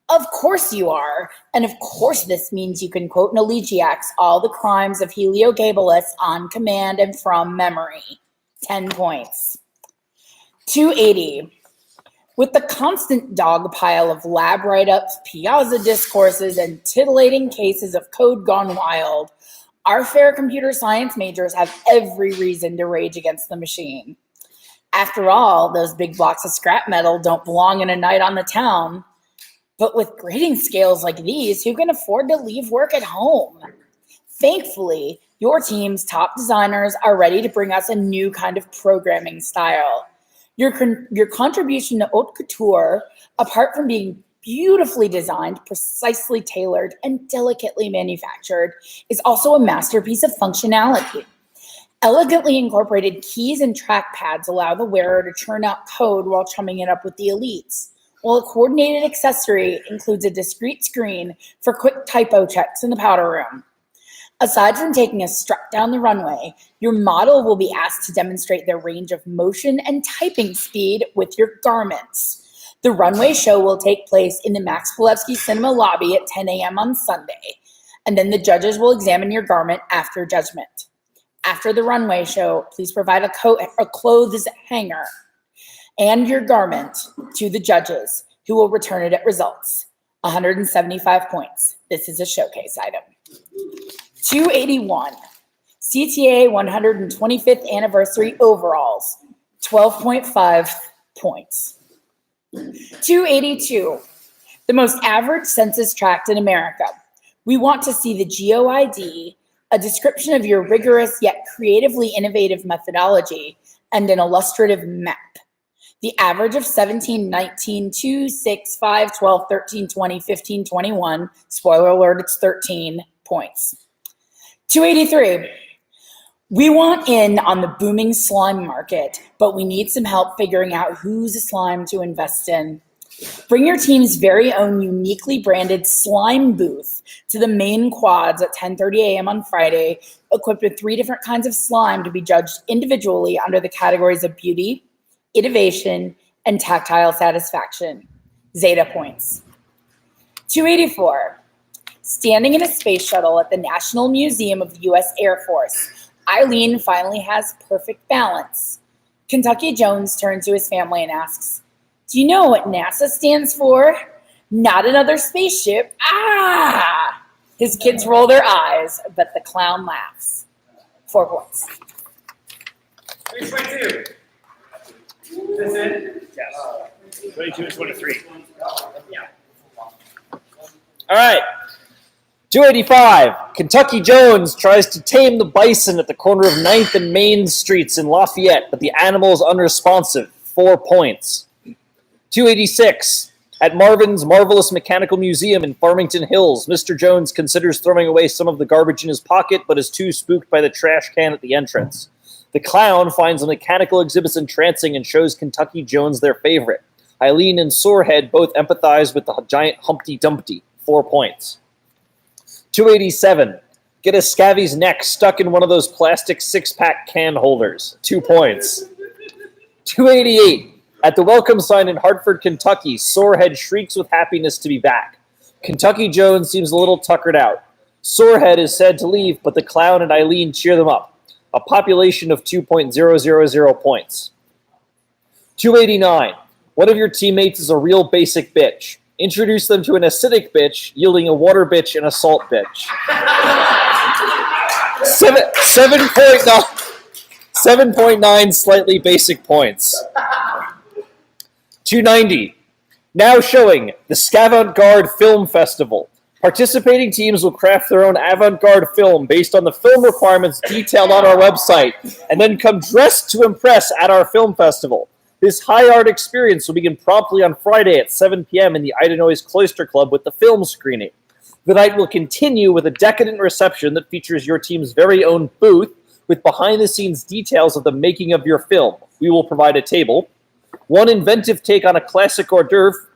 L: Of course you are. And of course this means you can quote in elegiacs all the crimes of Heliogabalus on command and from memory. 10 points. 280. With the constant dog pile of lab write-ups, Piazza discourses, and titillating cases of code gone wild, our fair computer science majors have every reason to rage against the machine. After all, those big blocks of scrap metal don't belong in a night on the town. But with grading scales like these, who can afford to leave work at home? Thankfully, your team's top designers are ready to bring us a new kind of programming style. Your contribution to haute couture, apart from being beautifully designed, precisely tailored, and delicately manufactured, is also a masterpiece of functionality. Elegantly incorporated keys and trackpads allow the wearer to churn out code while chumming it up with the elites, while a coordinated accessory includes a discrete screen for quick typo checks in the powder room. Aside from taking a strut down the runway, your model will be asked to demonstrate their range of motion and typing speed with your garments. The runway show will take place in the Max Pilevsky Cinema lobby at 10 a.m. on Sunday, and then the judges will examine your garment after judgment. After the runway show, please provide a clothes hanger and your garment to the judges, who will return it at results. 175 points. This is a showcase item. 281. CTA 125th anniversary overalls. 12.5 points. 282. The most average census tract in America. We want to see the GeoID, a description of your rigorous yet creatively innovative methodology, and an illustrative map. The average of 17, 19, 2, 6, 5, 12, 13, 20, 15, 21, spoiler alert, it's 13 points. 283. We want in on the booming slime market, but we need some help figuring out whose slime to invest in. Bring your team's very own uniquely branded slime booth to the main quads at 10:30 a.m. on Friday, equipped with 3 different kinds of slime to be judged individually under the categories of beauty, innovation, and tactile satisfaction. Zeta points. 284. Standing in a space shuttle at the National Museum of the U.S. Air Force, Eileen finally has perfect balance. Kentucky Jones turns to his family and asks, "Do you know what NASA stands for?" "Not another spaceship." Ah! His kids roll their eyes, but the clown laughs. 4 points.
D: 322. Is this it?
G: Yes. 22 and 23.
D: Yeah.
A: All right. 285. Kentucky Jones tries to tame the bison at the corner of 9th and Main Streets in Lafayette, but the animal is unresponsive. 4 points. 286. At Marvin's Marvelous Mechanical Museum in Farmington Hills, Mr. Jones considers throwing away some of the garbage in his pocket, but is too spooked by the trash can at the entrance. The clown finds the mechanical exhibits entrancing and shows Kentucky Jones their favorite. Eileen and Sorehead both empathize with the giant Humpty Dumpty. 4 points. 287. Get a scabby's neck stuck in one of those plastic six-pack can holders. 2 points. 288. At the welcome sign in Hartford, Kentucky, Sorehead shrieks with happiness to be back. Kentucky Jones seems a little tuckered out. Sorehead is said to leave, but the clown and Eileen cheer them up. A population of 2.000 points. 289. One of your teammates is a real basic bitch. Introduce them to an acidic bitch, yielding a water bitch and a salt bitch. 7.9 slightly basic points. 290. Now showing the Scavant-Garde Film Festival. Participating teams will craft their own avant-garde film based on the film requirements detailed on our website, and then come dressed to impress at our film festival. This high art experience will begin promptly on Friday at 7 p.m. in the Idanoise Cloister Club with the film screening. The night will continue with a decadent reception that features your team's very own booth with behind-the-scenes details of the making of your film. We will provide a table, one inventive take on a classic hors d'oeuvre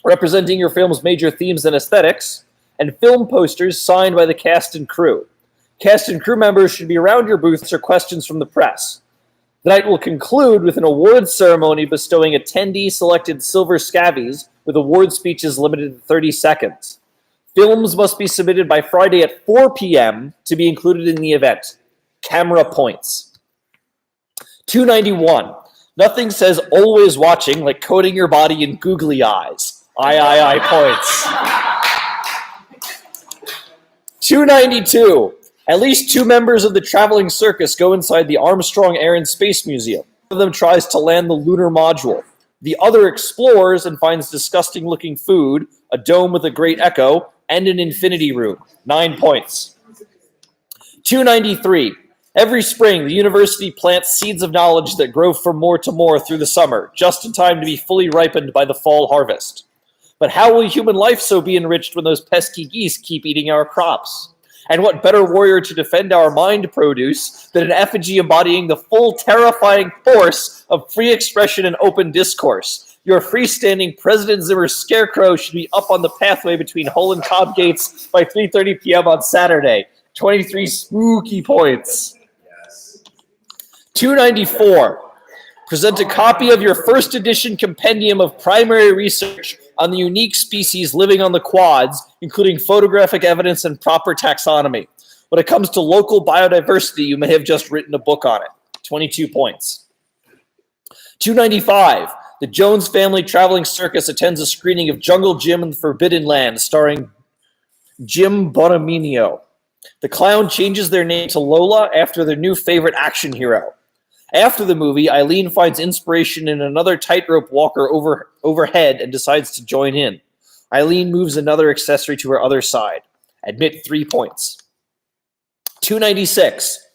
A: representing your film's major themes and aesthetics, and film posters signed by the cast and crew. Cast and crew members should be around your booths or questions from the press. The night will conclude with an awards ceremony bestowing attendee-selected silver scabbies with award speeches limited to 30 seconds. Films must be submitted by Friday at 4 p.m. to be included in the event. Camera points. 291. Nothing says always watching like coating your body in googly eyes. I points. 292. At least 2 members of the traveling circus go inside the Armstrong Air and Space Museum. One of them tries to land the lunar module. The other explores and finds disgusting-looking food, a dome with a great echo, and an infinity room. 9 points. 293. Every spring, the university plants seeds of knowledge that grow from more to more through the summer, just in time to be fully ripened by the fall harvest. But how will human life so be enriched when those pesky geese keep eating our crops? And what better warrior to defend our mind produce than an effigy embodying the full terrifying force of free expression and open discourse? Your freestanding President Zimmer scarecrow should be up on the pathway between Hull and Cobb Gates by 3:30 p.m. on Saturday. 23 spooky points. 294. Present a copy of your first edition compendium of primary research on the unique species living on the quads, including photographic evidence and proper taxonomy. When it comes to local biodiversity, you may have just written a book on it. 22 points. 295. The Jones Family Traveling Circus attends a screening of Jungle Jim and the Forbidden Land, starring Jim Bonaminio. The clown changes their name to Lola after their new favorite action hero. After the movie, Eileen finds inspiration in another tightrope walker overhead and decides to join in. Eileen moves another accessory to her other side. Admit 3 points. 296.